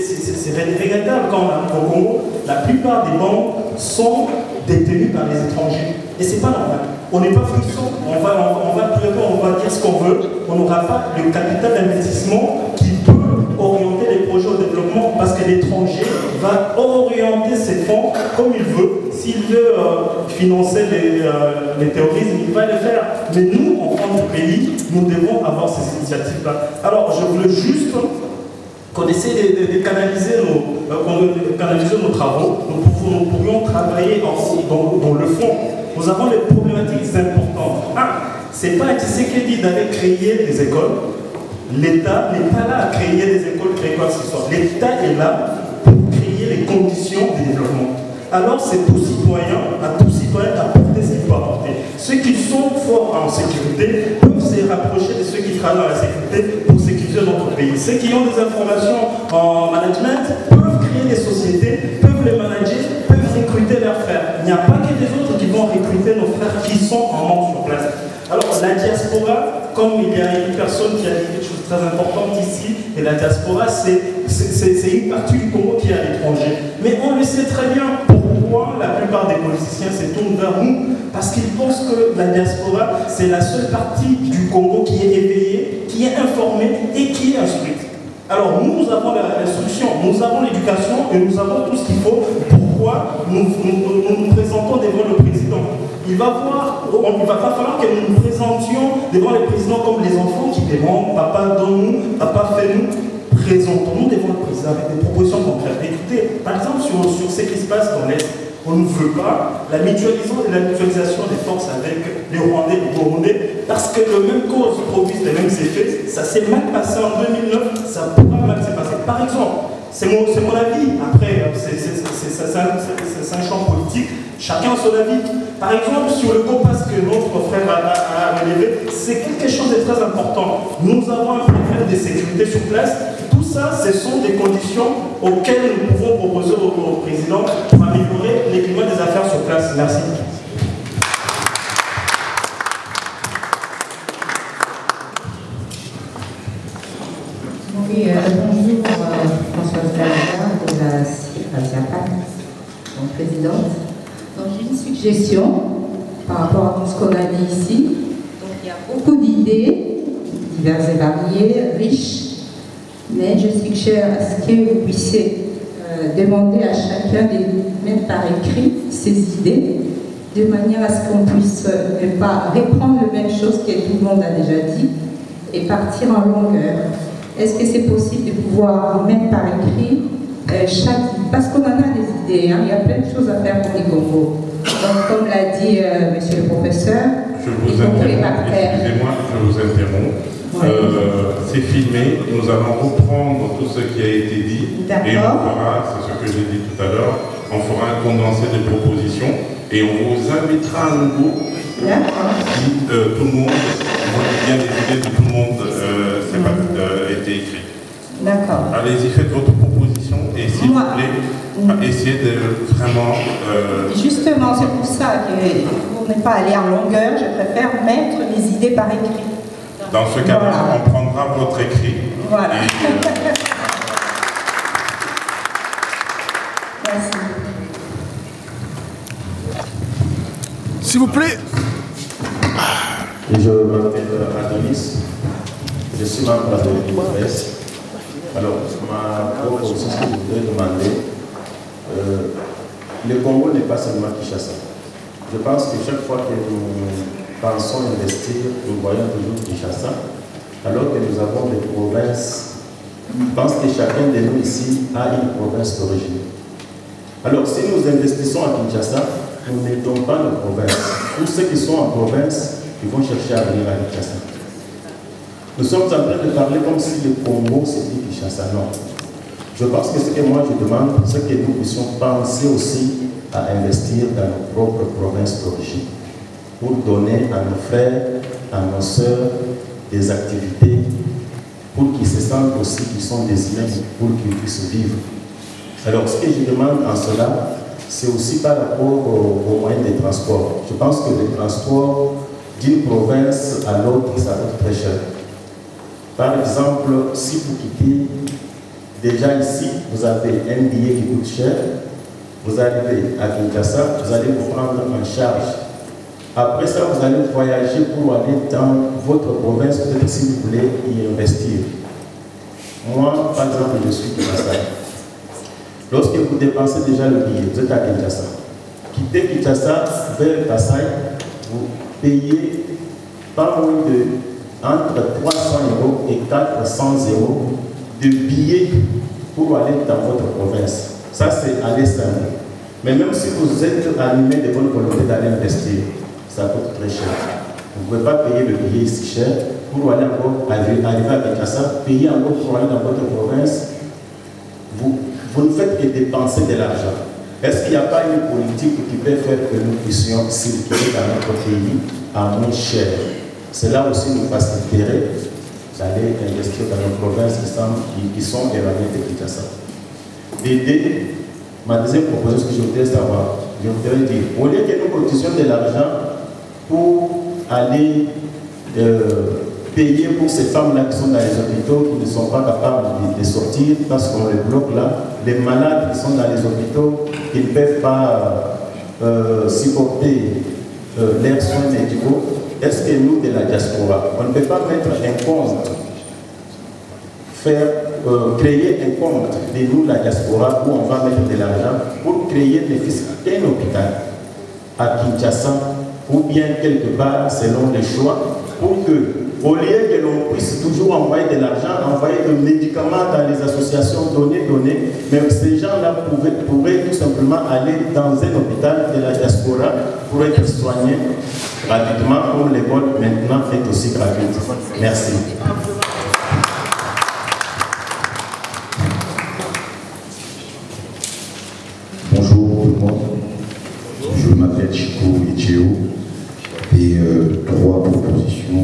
regrettable quand on arrive au Congo, la plupart des banques sont détenues par les étrangers. Et c'est pas normal. On n'est pas frisson, on va dire ce qu'on veut, on n'aura pas le capital d'investissement qui peut orienter les projets au développement parce que l'étranger va orienter ses fonds comme il veut. S'il veut financer les terrorismes, il va le faire. Mais nous, en France du pays, nous devons avoir ces initiatives-là. Alors, je voulais juste qu'on essaie de canaliser nos travaux. Nous pourrions travailler dans le fond. Nous avons des problématiques importantes. C'est pas Tshisekedi d'aller créer des écoles. L'État n'est pas là à créer des écoles, créer quoi que ce soit. L'État est là pour créer les conditions du développement. Alors c'est aux citoyens, à tout citoyen d'apporter ce qu'il faut apporter. Ceux qui sont forts en sécurité peuvent se rapprocher de ceux qui travaillent dans la sécurité pour sécuriser notre pays. Ceux qui ont des informations en management peuvent créer des sociétés, peuvent les manager, peuvent recruter leurs frères. Il n'y a pas que les autres qui vont recruter nos frères qui sont en manque sur place. Alors la diaspora, comme il y a une personne qui a dit quelque chose de très important ici, et la diaspora c'est une partie du Congo qui est à l'étranger. Mais on le sait très bien pourquoi la plupart des politiciens se tournent vers nous, parce qu'ils pensent que la diaspora c'est la seule partie du Congo qui est éveillée, qui est informée et qui est instruite. Alors nous avons l'instruction, nous avons l'éducation et nous avons tout ce qu'il faut. Pourquoi nous présentons devant le président? Il va pas falloir que nous nous présentions devant les présidents comme les enfants qui demandent « Papa, donne-nous, papa, fais-nous ». Présentons-nous devant le président avec des propositions concrètes. Écoutez, par exemple, sur ce qui se passe dans l'Est, on ne veut pas la mutualisation des forces avec les Rwandais et les Burundais parce que le même cause produit les mêmes effets. Ça s'est mal passé en 2009, ça pourra mal se passer. Par exemple, c'est mon avis, après, c'est un champ politique, chacun a son avis. Par exemple, sur le COPAS que notre frère a relevé, c'est quelque chose de très important. Nous avons un problème de sécurité sur place. Tout ça, ce sont des conditions auxquelles nous pouvons proposer au président pour améliorer les climats des affaires sur place. Merci. Oui, bonjour, Françoise Gallagher de la CIAPAC, donc présidente. Donc j'ai une suggestion par rapport à tout ce qu'on a dit ici. Donc il y a beaucoup d'idées, diverses et variées, riches, mais je suggère à ce que vous puissiez demander à chacun de mettre par écrit ses idées, de manière à ce qu'on puisse ne pas reprendre les mêmes choses que tout le monde a déjà dit et partir en longueur. Est-ce que c'est possible de pouvoir mettre par écrit chaque... Parce qu'on en a des idées, hein, il y a plein de choses à faire pour les Congo. Donc, comme l'a dit monsieur le professeur, excusez-moi, je vous interromps. C'est filmé, nous allons reprendre tout ce qui a été dit et on fera, c'est ce que j'ai dit tout à l'heure, on fera un condensé des propositions et on vous invitera à nouveau si tout le monde, bien les idées de tout le monde été écrites. D'accord. Allez-y, faites votre proposition et s'il vous plaît, essayez de vraiment... Justement, c'est pour ça que pour ne pas aller en longueur, je préfère mettre les idées par écrit. Dans ce cas-là, on prendra votre écrit. Voilà. Merci. S'il vous plaît. Je m'appelle Adonis. Je suis membre de l'IPRES. Alors, ma proposition, ce que je voudrais demander, le Congo n'est pas seulement Kinshasa. Je pense que chaque fois que nous pensons investir, nous voyons toujours Kinshasa, alors que nous avons des provinces. Je pense que chacun de nous ici a une province d'origine. Alors, si nous investissons à Kinshasa, nous n'aidons pas nos provinces. Tous ceux qui sont en province, ils vont chercher à venir à Kinshasa. Nous sommes en train de parler comme si le Congo c'était Kinshasa. Non. Je pense que ce que moi je demande, c'est que nous puissions penser aussi à investir dans nos propres provinces d'origine pour donner à nos frères, à nos sœurs des activités pour qu'ils se sentent aussi qu'ils sont des humains, pour qu'ils puissent vivre. Alors ce que je demande en cela, c'est aussi par rapport aux moyens de transport. Je pense que le transport d'une province à l'autre, ça coûte très cher. Par exemple, si vous quittez déjà ici, vous avez un billet qui coûte cher, vous arrivez à Kinshasa, vous allez vous prendre en charge. Après ça, vous allez voyager pour aller dans votre province, peut-être si vous voulez y investir. Moi, par exemple, je suis Kinshasa. Lorsque vous dépensez déjà le billet, vous êtes à Kinshasa. Quittez Kinshasa vers Kassai, vous payez pas moins de entre 300 € et 400 € de billets pour aller dans votre province. Ça, c'est aller simple. Mais même si vous êtes animé de bonne volonté d'aller investir, ça coûte très cher. Vous ne pouvez pas payer le billet si cher pour aller encore arriver à Kinshasa, payer encore pour aller dans votre province. Vous ne faites que dépenser de l'argent. Est-ce qu'il n'y a pas une politique qui peut faire que nous puissions circuler dans notre pays à moins cher? Cela aussi nous faciliterait d'aller investir dans nos provinces qui sont éloignées de Kinshasa. D'aider, ma deuxième proposition que je voudrais savoir, je voudrais dire, au lieu que nous cotisions de l'argent pour aller payer pour ces femmes-là qui sont dans les hôpitaux, qui ne sont pas capables de sortir parce qu'on les bloque là, les malades qui sont dans les hôpitaux, qui ne peuvent pas supporter leurs soins médicaux. Est-ce que nous, de la diaspora, on ne peut pas mettre un compte, créer un compte de nous, la diaspora, où on va mettre de l'argent pour créer un hôpital à Kinshasa ou bien quelque part selon les choix, pour que, au lieu que l'on puisse toujours envoyer de l'argent, envoyer des médicaments dans les associations, donner, mais ces gens-là pourraient tout simplement aller dans un hôpital de la diaspora pour être soignés gratuitement, comme l'école maintenant est aussi gratuite. Merci. Bonjour tout le monde. Je m'appelle Chico Echeo et 3 propositions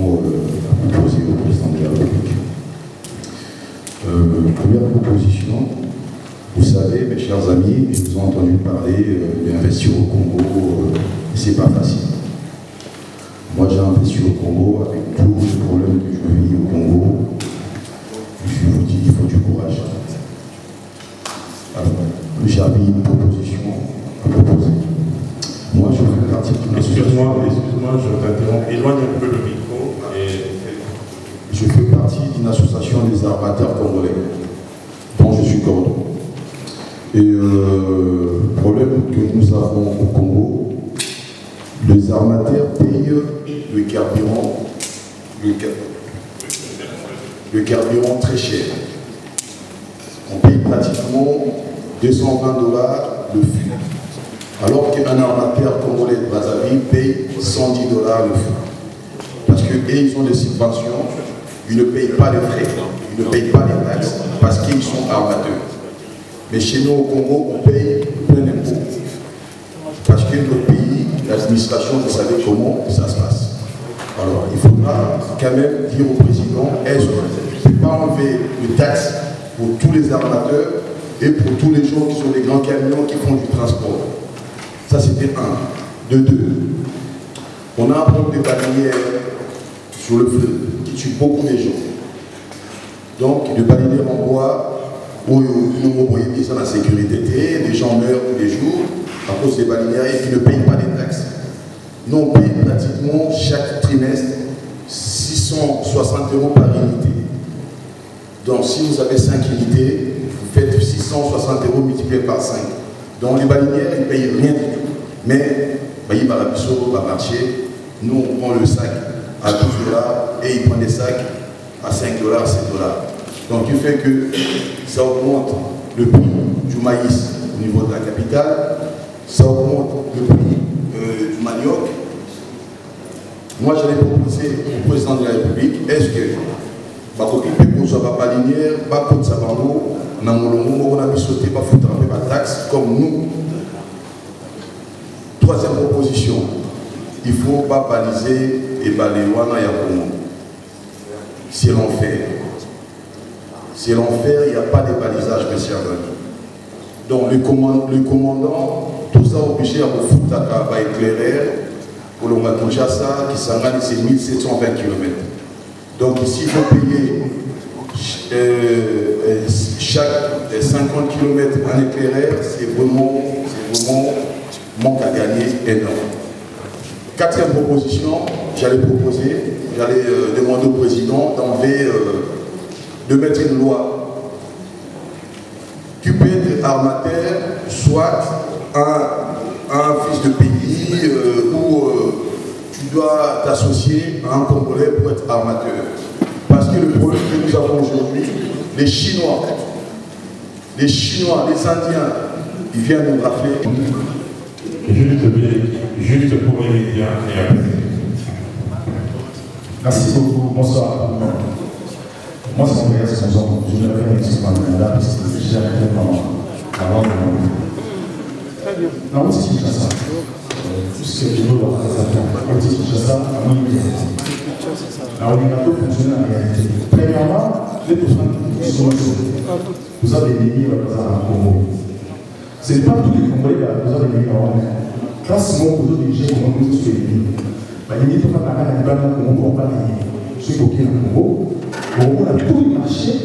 à proposer au président de la République. Première proposition, vous savez, mes chers amis, je vous ai entendu parler d'investir au Congo, et c'est pas facile. Moi, j'ai investi au Congo avec tous les problèmes que je vis au Congo. Je vous dis, il faut du courage. Alors, j'avais une proposition à proposer. Moi, je fais partie d'une association. Excuse-moi, je t'interromps. Éloigne un peu le micro. Je fais partie d'une association des armateurs congolais, dont je suis cordon. Et le problème que nous avons au Congo, les armateurs payent le carburant très cher. On paye pratiquement $220 le fût. alors qu'un armateur congolais de Brazzaville paye 110 $ le franc. Parce qu'ils ont des subventions, ils ne payent pas les frais, ils ne payent pas les taxes, parce qu'ils sont armateurs. Mais chez nous au Congo, on paye plein d'impôts. Parce que notre pays, l'administration, vous savez comment ça se passe. Alors, il faudra quand même dire au président, est-ce qu'on ne peut pas enlever les taxes pour tous les armateurs et pour tous les gens qui sont des grands camions qui font du transport. Ça, c'était un. De deux, on a un problème de barrières sur le fleuve qui tue beaucoup de gens. Donc, de barrières en bois, où nous voyons bien ça dans la sécurité, des gens meurent tous les jours à cause des barrières et qui ne payent pas des taxes. Nous, on paye pratiquement chaque trimestre 660 € par unité. Donc, si vous avez 5 unités, vous faites 660 € multiplié par 5. Donc, les balinières, ils ne payent rien du tout. Mais, il va à la marché, nous, on prend le sac à 12 $ et ils prennent des sacs à 5 $, 7 $. Donc, du fait que ça augmente le prix du maïs au niveau de la capitale, ça augmente le prix du manioc. Moi, j'allais proposer au président de la République, est-ce que ma copine peut soit pas balinière, pas contre sa bandeau, on a mis sauté, pas foutre un peu ma taxe, comme nous. Troisième proposition, il ne faut pas baliser et balayer Wana Yakomo. C'est l'enfer. C'est l'enfer, il n'y a pas de balisage, mes chers amis. Donc, le commandant, tout ça obligé à vous foutre à éclairer pour le Kinshasa, qui s'engage, c'est 1720 km. Donc, ici, il faut payer chaque 50 km en éclaireur, c'est vraiment manque à gagner énorme. Quatrième proposition, j'allais demander au président de mettre une loi. Tu peux être armateur, soit un fils de pays, où tu dois t'associer à un Congolais pour être armateur. Parce que le problème que nous avons aujourd'hui, les Chinois, les Indiens, ils viennent nous rafler. Juste pour les médias et après. Merci beaucoup, bonsoir. Moi, c'est mon frère, c'est son genre. Je ne vais pas m'exprimer là parce que j'ai arrêté avant de mourir. Très bien. Non, c'est Kinshasa. Puisque je veux voir les attentes. C'est Kinshasa, à mon niveau. Alors, les bateaux fonctionnent en réalité. Premièrement, les personnes qui sont vous avez des milliers à Congo. Ce n'est pas tous les Congolais qui ont des milliers à Congo. Quand c'est mon cousin de Niger, on va tous les milliers. Il y a des gens qui ont ceux qui ont le Congo. On a tous les marchés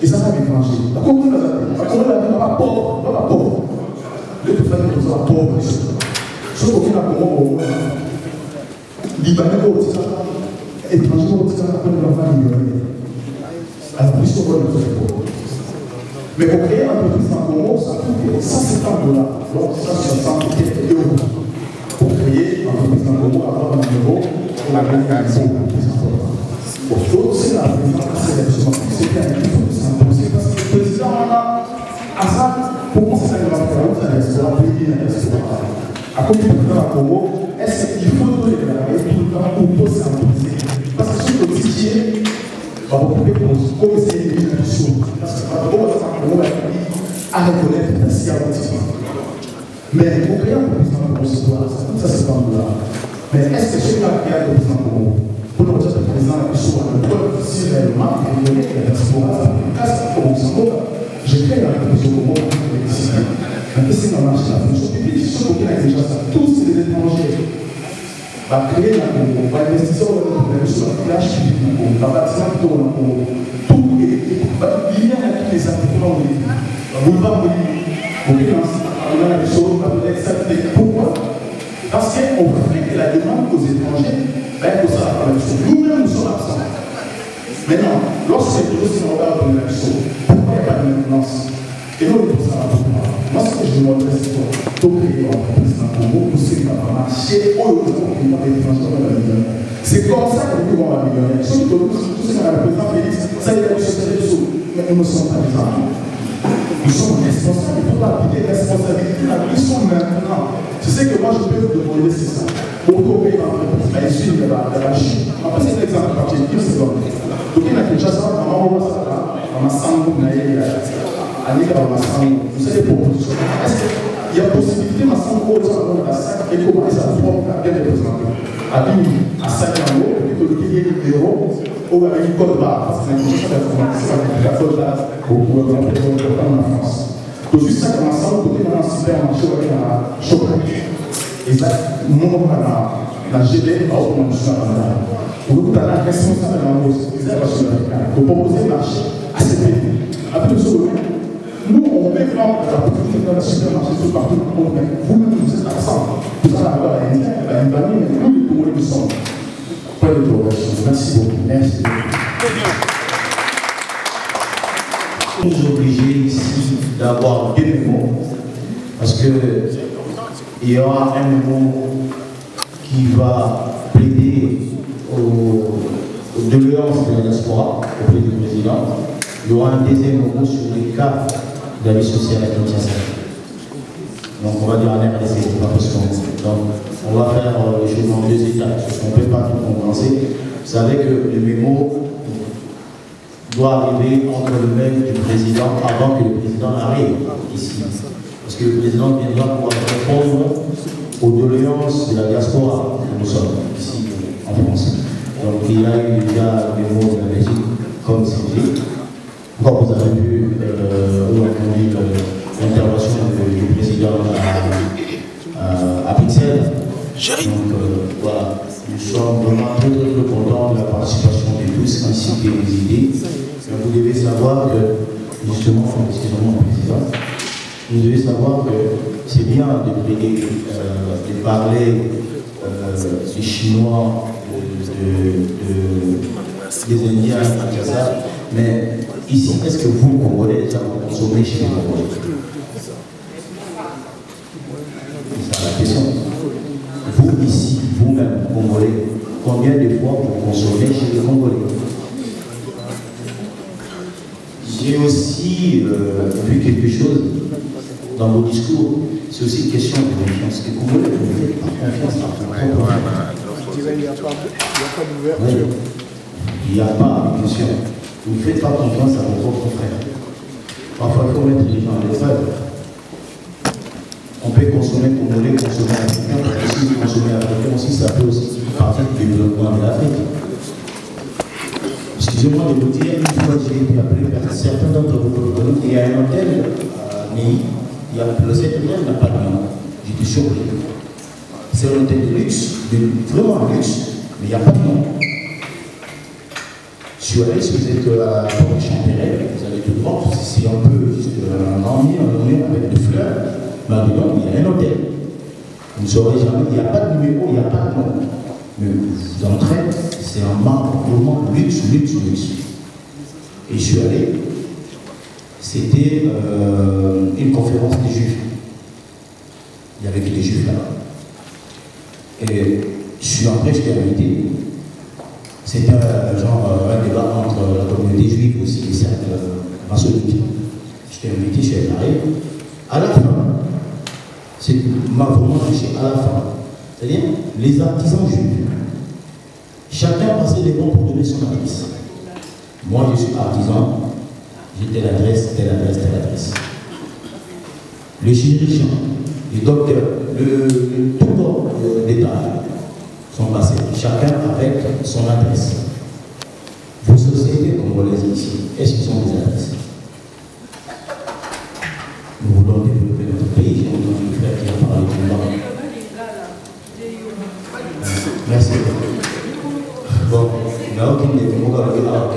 et ça va étranger. La Congo n'a pas pauvre, pas pauvre. Les gens qui sont pauvres. Ceux qui ont le Congo, Libanais, étrangers, alors, plus qu'on va le faire. Mais pour créer un peu plus en Congo, ça coûte 150 $. Donc, 160 €. Pour créer un peu plus en Congo, avoir un numéro pour la réalisation. Pour d'autres, c'est la présidence, c'est bien, il faut que ça impose. Parce que le président, à ça, pour moi, c'est ça qu'il va faire. Vous allez se rappeler la diaspora. À côté du président à Congo, est-ce qu'il faut donner de la réalité tout le temps pour poser un politique? Parce que sur le ticket, on va couper comme c'est une institution. Parce que on va à reconnaître la scientifique. Mais pour créer un président pour l'histoire, ça c'est pas là. Mais est-ce que celui-là qui a le président pour le président soit le peuple si réellement il y a la diaspora, je crée la révolution au monde ici. Mais qu'est-ce qu'on marche la fonction publique? Ceux qui ont déjà ça, tous les étrangers. Va créer la Congo, va investir sur la plage publique, va bâtir tout le Congo. Tout est lié à tous les articles. Boulevard on a la chose, on va donner ça. Pourquoi? Parce qu'on fait que la demande aux étrangers va être ça la même chose. Nous-mêmes, nous sommes absents. Maintenant, lorsque on regarde la même chose, pourquoi il n'y a pas de maintenance? Et nous, on est pour ça. Moi, ce que je demande, c'est pour tout créer en président Congo, pour ceux qui n'ont pas marché, c'est comme ça que nous vont améliorer. Surtout, tout ce qu'on a le président Félix, ça y est, mais nous ne sommes pas des enfants. Nous sommes responsables, il faut pas appliquer responsabilité à qui sont maintenant. C'est ce que moi je peux vous demander, c'est ça. Beaucoup de pays d'entreprise, à l'issue de la Chine, on va passer un exemple particulier, c'est comme. Donc il y a quelque chose, on va voir ça, on a 100 vous savez, des propositions. Est-ce qu'il y a possibilité, ma 100 euros, à 5 et commencer à prendre à bien représenter à 10 000, à 5 euros, et que le billet de l'euro, ou avec une code barre, parce que c'est une chose d'information, la code barre, pour prendre en France. Donc, juste ça, comme ça, on peut aller dans un supermarché ou aller dans un chocolat. Et ça, nous, on a la GD, on a donc, tu as la responsable de la réservation africaine pour proposer le marché à ces pays. Après, nous, on met vraiment la politique dans le supermarché, tout partout, on met. Vous-même, vous êtes absent. Vous allez avoir un Indien, un Bani, mais nous, les Congolais, nous sommes. Pas de progression. Merci beaucoup. Merci. Nous sommes obligés ici d'avoir deux mots, parce qu'il y aura un mot qui va plaider aux doléances de la diaspora auprès du président. Il y aura un deuxième mot sur les cas de la vie sociale à Kinshasa. Donc on va dire en RDC, c'est pas possible. Donc on va faire les choses en deux étapes, parce qu'on ne peut pas tout compenser. Vous savez que le mémo doit arriver entre le mail du président avant que le président arrive ici. Parce que le président viendra pouvoir répondre aux doléances de la diaspora que nous sommes ici en France. Donc il a eu déjà le mémo de la Belgique comme sujet. Encore vous avez vu l'intervention du président à Pixel. Donc voilà, nous sommes vraiment très contents de la participation de tous ainsi que des idées. Vous devez savoir que, justement, excusez-moi président, vous devez savoir que c'est bien de parler des Chinois, des Indiens, mais ici, est-ce que vous, Congolais, déjà vous consommez chez les Congolais? C'est ça la question. Vous, ici, vous-même, Congolais, combien de fois vous consommez chez les Congolais? J'ai aussi vu quelque chose dans vos discours, c'est aussi une question de confiance. Les Congolais, vous ne faites pas confiance à il n'y a pas d'ouverture. Il n'y a pas, bien sûr. Vous ne faites pas confiance à vos propres frères. Parfois, il faut mettre les gens à l'épreuve. On peut consommer congolais, consommer africain, aussi consommer africain aussi, ça peut aussi faire partie du développement de l'Afrique. Excusez-moi de vous dire, une fois que j'ai été appelé par certains d'entre vous, il y a un hôtel, mais cet hôtel n'a pas de nom. J'étais surpris. C'est un hôtel de luxe, vraiment luxe, mais il n'y a pas de nom. Si vous êtes à Port-Champéret, vous allez tout voir, c'est un peu juste un ornier avec des fleurs, mais dedans, il y a un hôtel. Vous ne saurez jamais, il n'y a pas de numéro, il n'y a pas de nom. Mais vous entrez, c'est un marbre vraiment luxe. Et je suis allé, c'était une conférence des Juifs. Il y avait des Juifs là-bas. Et je suis entré, je t'ai invité. C'était un débat entre la communauté juive aussi et cercles maçonniques. Je t'ai invité, je suis arrivé. À la fin, c'est m'a vraiment touché à la fin. C'est-à-dire les artisans juifs. Chacun passait des bons pour donner son adresse. Moi, je suis artisan, j'ai telle adresse, telle adresse, telle adresse. Les chirurgiens, les docteurs, tout le détail sont passés, chacun avec son adresse. Vos sociétés congolaises ici, est-ce qu'ils ont des adresses? Nous voulons développer notre pays, j'ai entendu le frère qui a parlé tout le temps. Merci. Bon, il n'y a aucune des mots à dire. Ah, ok.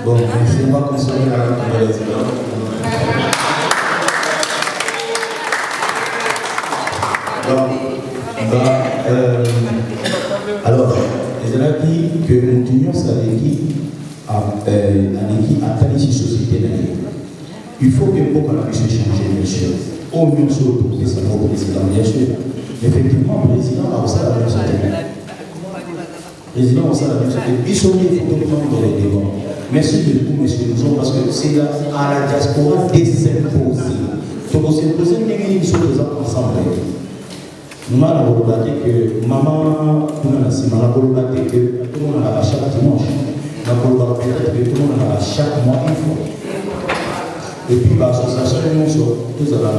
Bon, c'est pas consommer la langue congolaise. Alors, les élèves disent que nous tenions ça l'équipe à telle société d'ailleurs. Il faut que beaucoup qu'on puisse changer, bien sûr. Au mieux, sur le président, bien sûr. Effectivement, le président a aussi la même chose. Le président a aussi la même chose. Il sont les photos dans les débats. merci de tout, monsieur Mouzon, parce que c'est à la diaspora de s'imposer. Donc, on s'est posé une émission de ensemble. Nous avons rebattu que maman, nous avons rebattu que tout le monde a chaque dimanche. Nous avons rebattu que tout le monde a chaque mois une fois. Et puis, l'association, nous sommes tous à la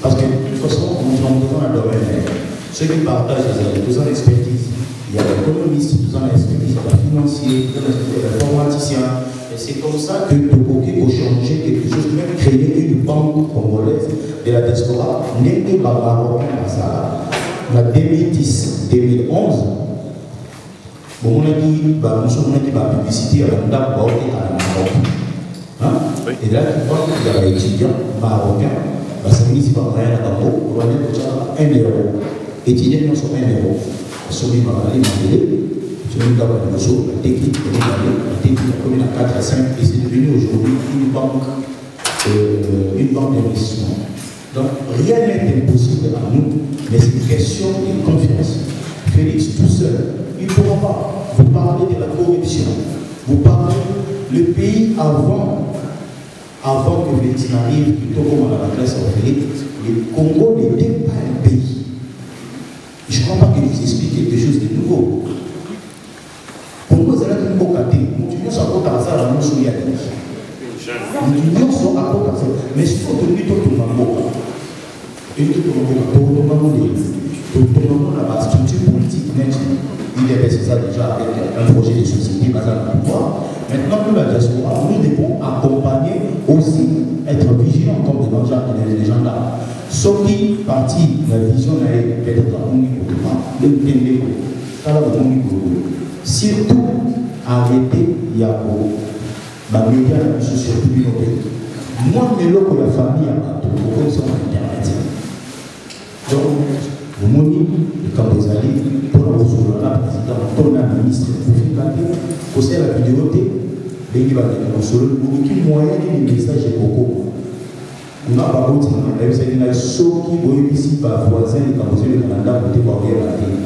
parce que de toute façon, nous sommes tous dans le domaine. Ceux qui partagent, ils ont tous en expertise. Il y a l'économiste, tous en expertise, il y a le financier, l'informaticien. Et c'est comme ça que Tokoki a changé quelque chose, même créer une banque congolaise de la diaspora, n'est pas marocain à ça. En 2010-2011, on a dit, nous sommes dit la publicité à la Maroc. Et là, tu vois qu'il y a un étudiant marocain, c'est municipal rien à Tambo, on va dire que 1 euro. Étudiants, nous sommes 1 euro. Celui qui va aller celui qui va aller la technique, la commune à 4 à 5, et c'est devenu aujourd'hui une banque d'investissement. Donc, rien n'est impossible à nous, mais c'est une question de confiance. Félix, tout seul, il ne pourra pas vous parler de la corruption, vous parler le pays avant que Félix n'arrive, plutôt comme à la classe en Félix, le Congo n'était pas un pays. Je ne crois pas qu'il nous explique quelque chose de nouveau. Pour nous, c'est là qu'il faut capter. Nous sommes à côté de ça, nous sommes à côté de ça. Nous sommes à côté de ça. Mais il faut que nous sommes à côté la structure politique, il y avait ça déjà avec un projet de société basé sur le pouvoir. Maintenant, nous, la diaspora, nous devons accompagner aussi, être vigilants comme des gendarmes. Sauf qui partie la vision est peut-être à mon niveau, surtout arrêter Yako, ma média surtout nos pays. Moi, mais là pour la famille, comme ça, Internet. Donc, le moni, le Cambozali, pour la président, pour la ministre, pour faire la vidéo, les gens qui ont aucun moyen de message est beaucoup. On n'a pas d'autre, c'est une chose qui est ici par voisin et quand vous êtes au Canada, vous devez voir la télé.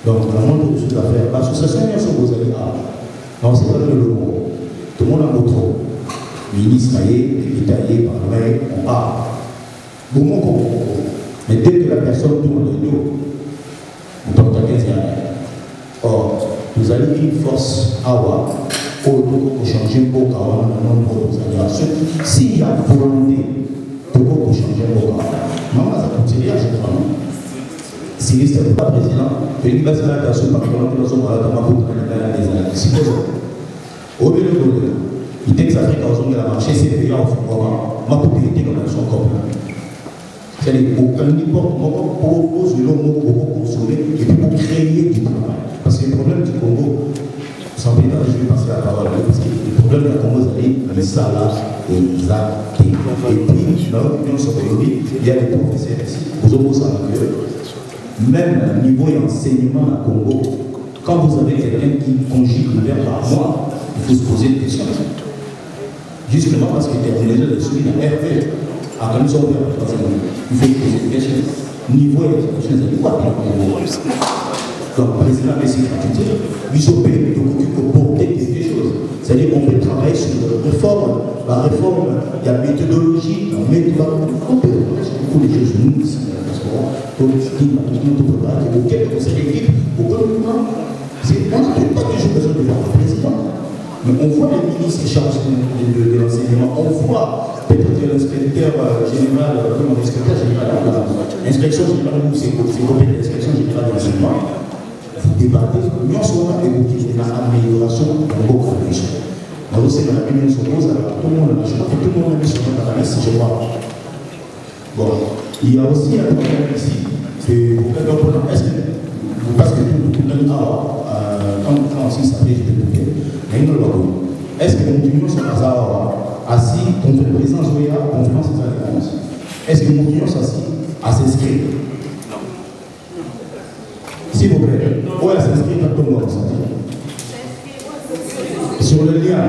Donc, on a montré des choses à faire. L'association, il y a ce que vous allez avoir. Non, c'est pas le mot. Tout le monde a notre ministre, député, parlement, on parle. Bon, mais dès que la personne tourne le dos, vous tentez 15 ans. Or, vous avez une force à avoir. Pour changer pour s'il y a volonté pour changer pour maman ça continue à chaque fois. Si ce n'est pas président, il va se faire attention par exemple dans son au lieu de problème, il dit que ça fait quand on a marché, c'est payant ma propriété comme son corps. C'est-à-dire aucun n'importe comment propose le mot pour consommer et puis pour créer du travail. Parce que le problème du Congo, sans péter, je vais passer la parole parce que le problème de la Congo, c'est ça là, et ça, et puis, dans l'opinion soviétique, il y a des professeurs ici, vous avez ça même niveau enseignement à Congo, quand vous avez quelqu'un qui conjugue le verbe par mois, il faut se poser une question. Justement parce que les gens de celui de RP, à quand nous sommes ouverts, il faut se poser une question. Niveau éducation, c'est quoi le Congo? Donc, le président a essayé de nous opérer, de porter quelque chose. C'est-à-dire qu'on peut travailler sur la réforme. La réforme, il y a méthodologie, on peut faire beaucoup de choses, nous, ici, parce qu'on peut préparer auquel conseil d'équipe, c'est pas toujours besoin de voir le président. Mais on voit les ministres chargés de l'enseignement, on voit peut-être que l'inspecteur général, comme l'inspecteur général, l'inspection générale, c'est compétent l'inspection générale de l'enseignement. Vous débattez, nous sommes évoqués de l'amélioration de vos conditions. Dans la opinion se pose, tout le monde a mis sur notre analyse, je crois. Bon, il y a aussi un problème ici, que vous pouvez comprendre, est-ce que, parce que tout le monde a, quand aussi ça fait, je vais vous dire, mais nous l'avons. Est-ce que nous sommes assis contre le président Zoya, conférence de sa réponse? Est-ce que nous sommes assis à s'inscrire? S'il vous plaît, où est-ce que s'inscrire dans ton nom? Sur le lien,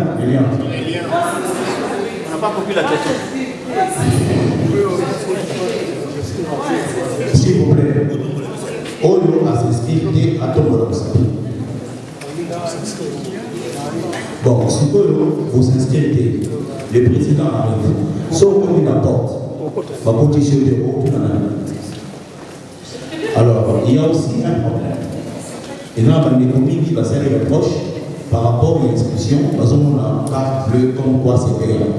On n'a pas compris la question. S'il vous plaît, au lieu à s'inscrire à ton nom. Bon, si vous inscrivez, le président arrive, sauf qu'on apporte, va continuer de haut. Alors, il y a aussi un problème. Et là, les communes qui va faire les reproches par rapport à l'inscription, parce qu'on a carte bleue comme quoi c'est payant.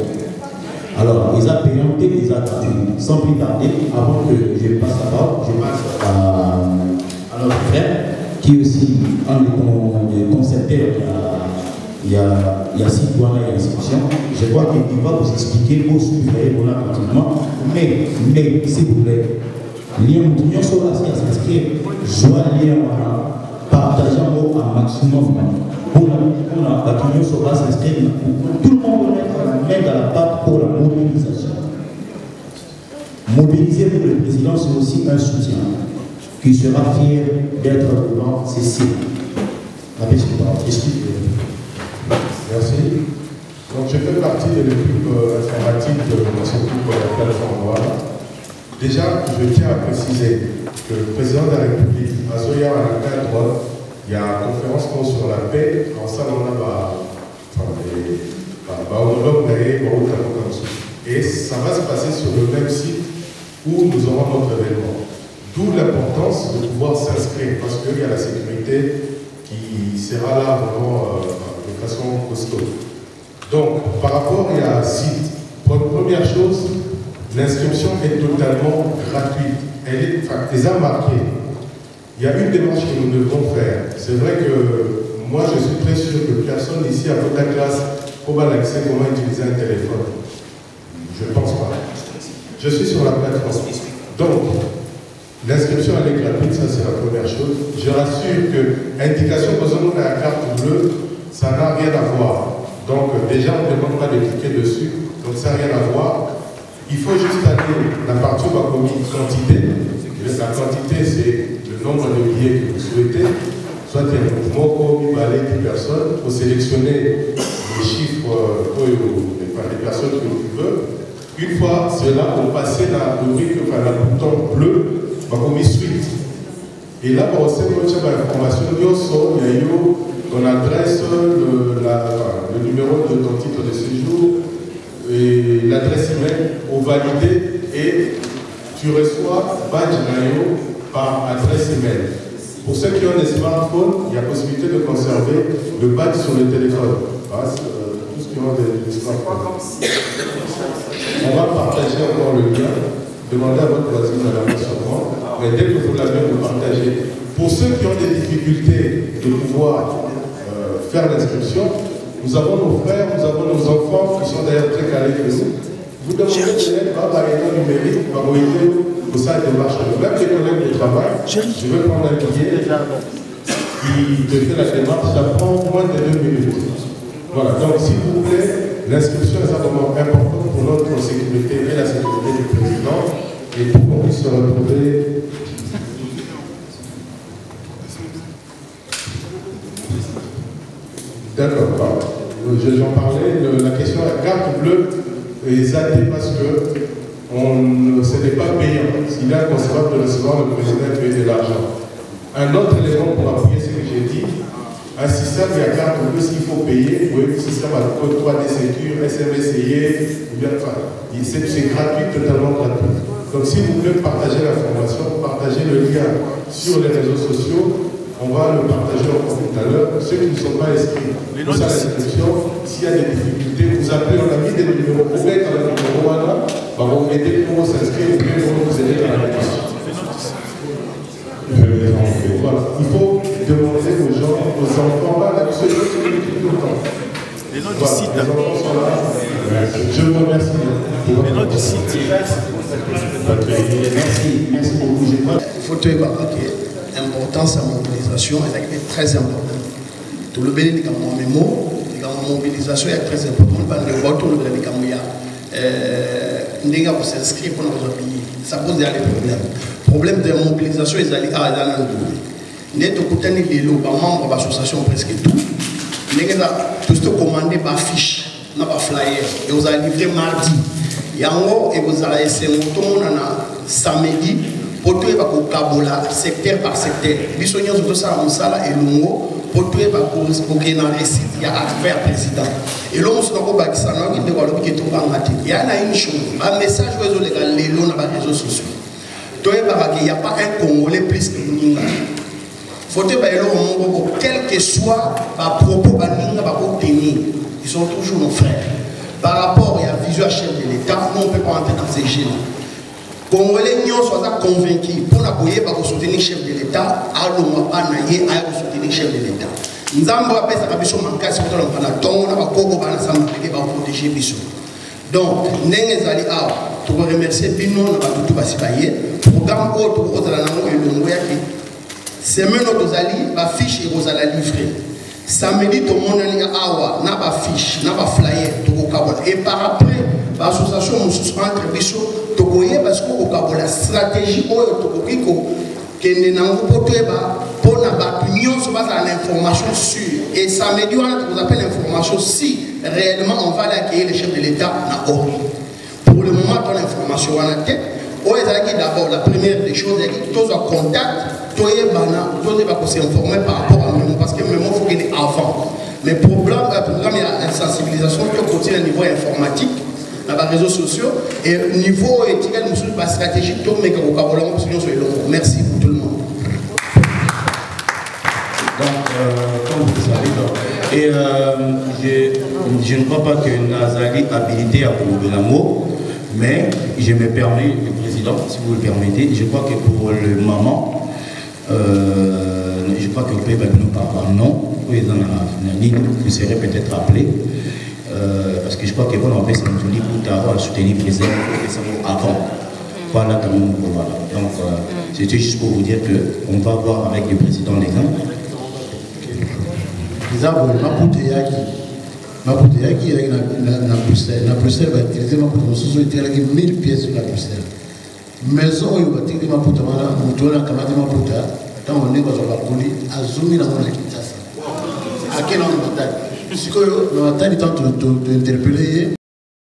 Alors, ils ont payé, ils ont gratuit. Sans plus tarder, avant que je passe la parole, je passe à notre frère, qui est aussi un des concepteurs. Il y a 6 points à l'inscription. Je crois qu'il va vous expliquer où vous allez pour l'accompagnement. Mais, s'il vous plaît, l'union sur la science s'inscrire, joignez partager un maximum. Pour la l'union sur la s'inscrire, tout le monde doit mettre la main dans la pâte pour la mobilisation. Mobiliser pour le président, c'est aussi un soutien qui sera fier d'être devant ces cibles. Merci. Donc, je fais partie de l'équipe informatique qui s'occupe de la plateforme Noire. Déjà, je tiens à préciser que le président de la République, à Zoya, à la cadre, il y a une conférence sur la paix, en ça, on a et ça va se passer sur le même site où nous aurons notre événement. D'où l'importance de pouvoir s'inscrire, parce qu'il y a la sécurité qui sera là vraiment de façon costaud. Donc, par rapport à un site, première chose, l'inscription est totalement gratuite. Elle est marquée. Il y a une démarche que nous devons faire. C'est vrai que moi, je suis très sûr que personne ici à votre classe pourra l'accès comment utiliser un téléphone. Je ne pense pas. Je suis sur la plateforme. Donc, l'inscription elle est gratuite, ça c'est la première chose. Je rassure que indication besoin de la carte bleue, ça n'a rien à voir. Donc déjà on ne demande pas de cliquer dessus, donc ça n'a rien à voir. Il faut juste aller la partie où on va commettre quantité. La quantité c'est le nombre de billets que vous souhaitez. Soit il y a un mouvement comme il va aller 10 personnes, il faut sélectionner les chiffres les personnes que tu veux. Une fois cela, on passait dans la rubrique, enfin la bouton bleu. Comme suite. Et là, pour recevoir l'information, il y a ton adresse, le numéro de ton titre de séjour et l'adresse email au validé et tu reçois badge maillot par adresse email. Pour ceux qui ont des smartphones, il y a possibilité de conserver le badge sur le téléphone. Tous ceux qui ont des smartphones. On va partager encore le lien. Demandez à votre voisine à la sûrement, mais dès que vous l'avez, vous partagez. Pour ceux qui ont des difficultés de pouvoir faire l'inscription, nous avons nos frères, nous avons nos enfants qui sont d'ailleurs très calés que nous. Vous demandez peut-être par l'état numérique, par pour ça, il marche. Même les collègues de travail, je vais prendre un billet qui te fait la démarche, ça prend moins de 2 minutes. Voilà, donc s'il vous plaît, l'inscription est vraiment importante pour notre sécurité et la sécurité du président et pour qu'on puisse se retrouver. D'accord, j'en parlais, la question de la carte bleue est zappée parce que ce n'est pas payant. Il est inconcevable de recevoir le président payer de l'argent. Un autre élément pour appuyer ce que j'ai dit, un système de la carte bleue, s'il faut payer, vous voyez, le système à code 3D Sécure, SMSIE, ou bien c'est gratuit, totalement gratuit. Donc s'il vous plaît, partagez l'information, partagez le lien sur les réseaux sociaux, on va le partager encore tout à l'heure. Ceux qui ne sont pas inscrits, vous à l'inscription, s'il y a des difficultés, vous appelez, on a mis des numéros, vous êtes dans le numéro là, vous mettez pour s'inscrire, pour vous aider dans la question. Voilà. Il faut demander aux gens, aux enfants, là, ceux qui sont tout le temps. Les noms du site. Les enfants sont là. Je vous remercie. Les noms du site. Merci beaucoup. Il faut te remarquer l'importance de la mobilisation, elle est très importante. Tout le béni de mon mémo, la mobilisation est très importante. Parce que le retour de la Ndega pour s'inscrire pour notre pays. Ça pose des problèmes. Problème de mobilisation, ils allaient à l'Alando. Net au côté des membres de l'association presque tout. Tout ce commandé par fiche, par flyer. Et vous allez livrer mardi. Et vous allez essayer de samedi pour tout le Kabola, secteur par secteur. Bisogna tout ça, on sala et l'ongo, pour tout il y a un récit, il y a arrivé à président. Et là, on se retrouve à Kisana, il y a une chose, un message réseau légal, les lots dans les réseaux sociaux. Il n'y a pas un Congolais plus que nous. Faut que quel que soit le propos tenir, ils sont toujours nos frères. Par rapport à la vision chef de l'État, nous on ne peut pas entrer dans ces jeux. Les Congolais sont convaincus pour soutenir le chef de l'État, à soutenir le chef de l'État. Nous avons appelé ça comme un cas sur le Panaton, on a protéger Bissou. Donc, nous avons remercier Bino, nous avons tout passé. Programme autre, nous avons c'est même notre ali, ma fiche et vous allez livrer. Samedi, tout le monde a awa, n'a pas fiche, n'a pas flyer, tout au Kabola. Et par après, l'association nous entre Bissou, tout au parce qu'au Kabola, la stratégie, tout au Kiko, qui n'est pas pour l'union sur base à l'information sûre. Et samedi, on vous appelle l'information si réellement on va accueillir le chef de l'État dans Ori. Pour le moment, dans l'information, on a tête. D'abord, la première des choses, c'est que tous en contact. Tous les gens qui s'informer par rapport à nous, parce que le moment faut qu'il y ait avant. Mais le programme, il y a une sensibilisation qui continue au niveau informatique, dans les réseaux sociaux, et au niveau éthique, nous sommes pas stratégique, tout le monde merci pour tout le monde. Donc, comme vous savez, et je ne crois pas que Nazali a habilité à prouver l'amour, mais je me permets, le président, si vous le permettez, je crois que pour le moment, je crois que vous pouvez nous parler non, vous serez peut-être appelé, parce que je crois que bon, on peut s'en soutenir pour soutenir le président avant. Voilà, quand même, voilà. Donc, c'était juste pour vous dire qu'on va voir avec le président les gars. Maputo na Bruxelles va utiliser Maputo sous utiliser 1000 pièces sur la Bruxelles. Maison où va utiliser Maputo voilà mutola kama Maputo tant on est dans la colis azumi na mona kitasa. À quel endroit? Si que on attend de interpeller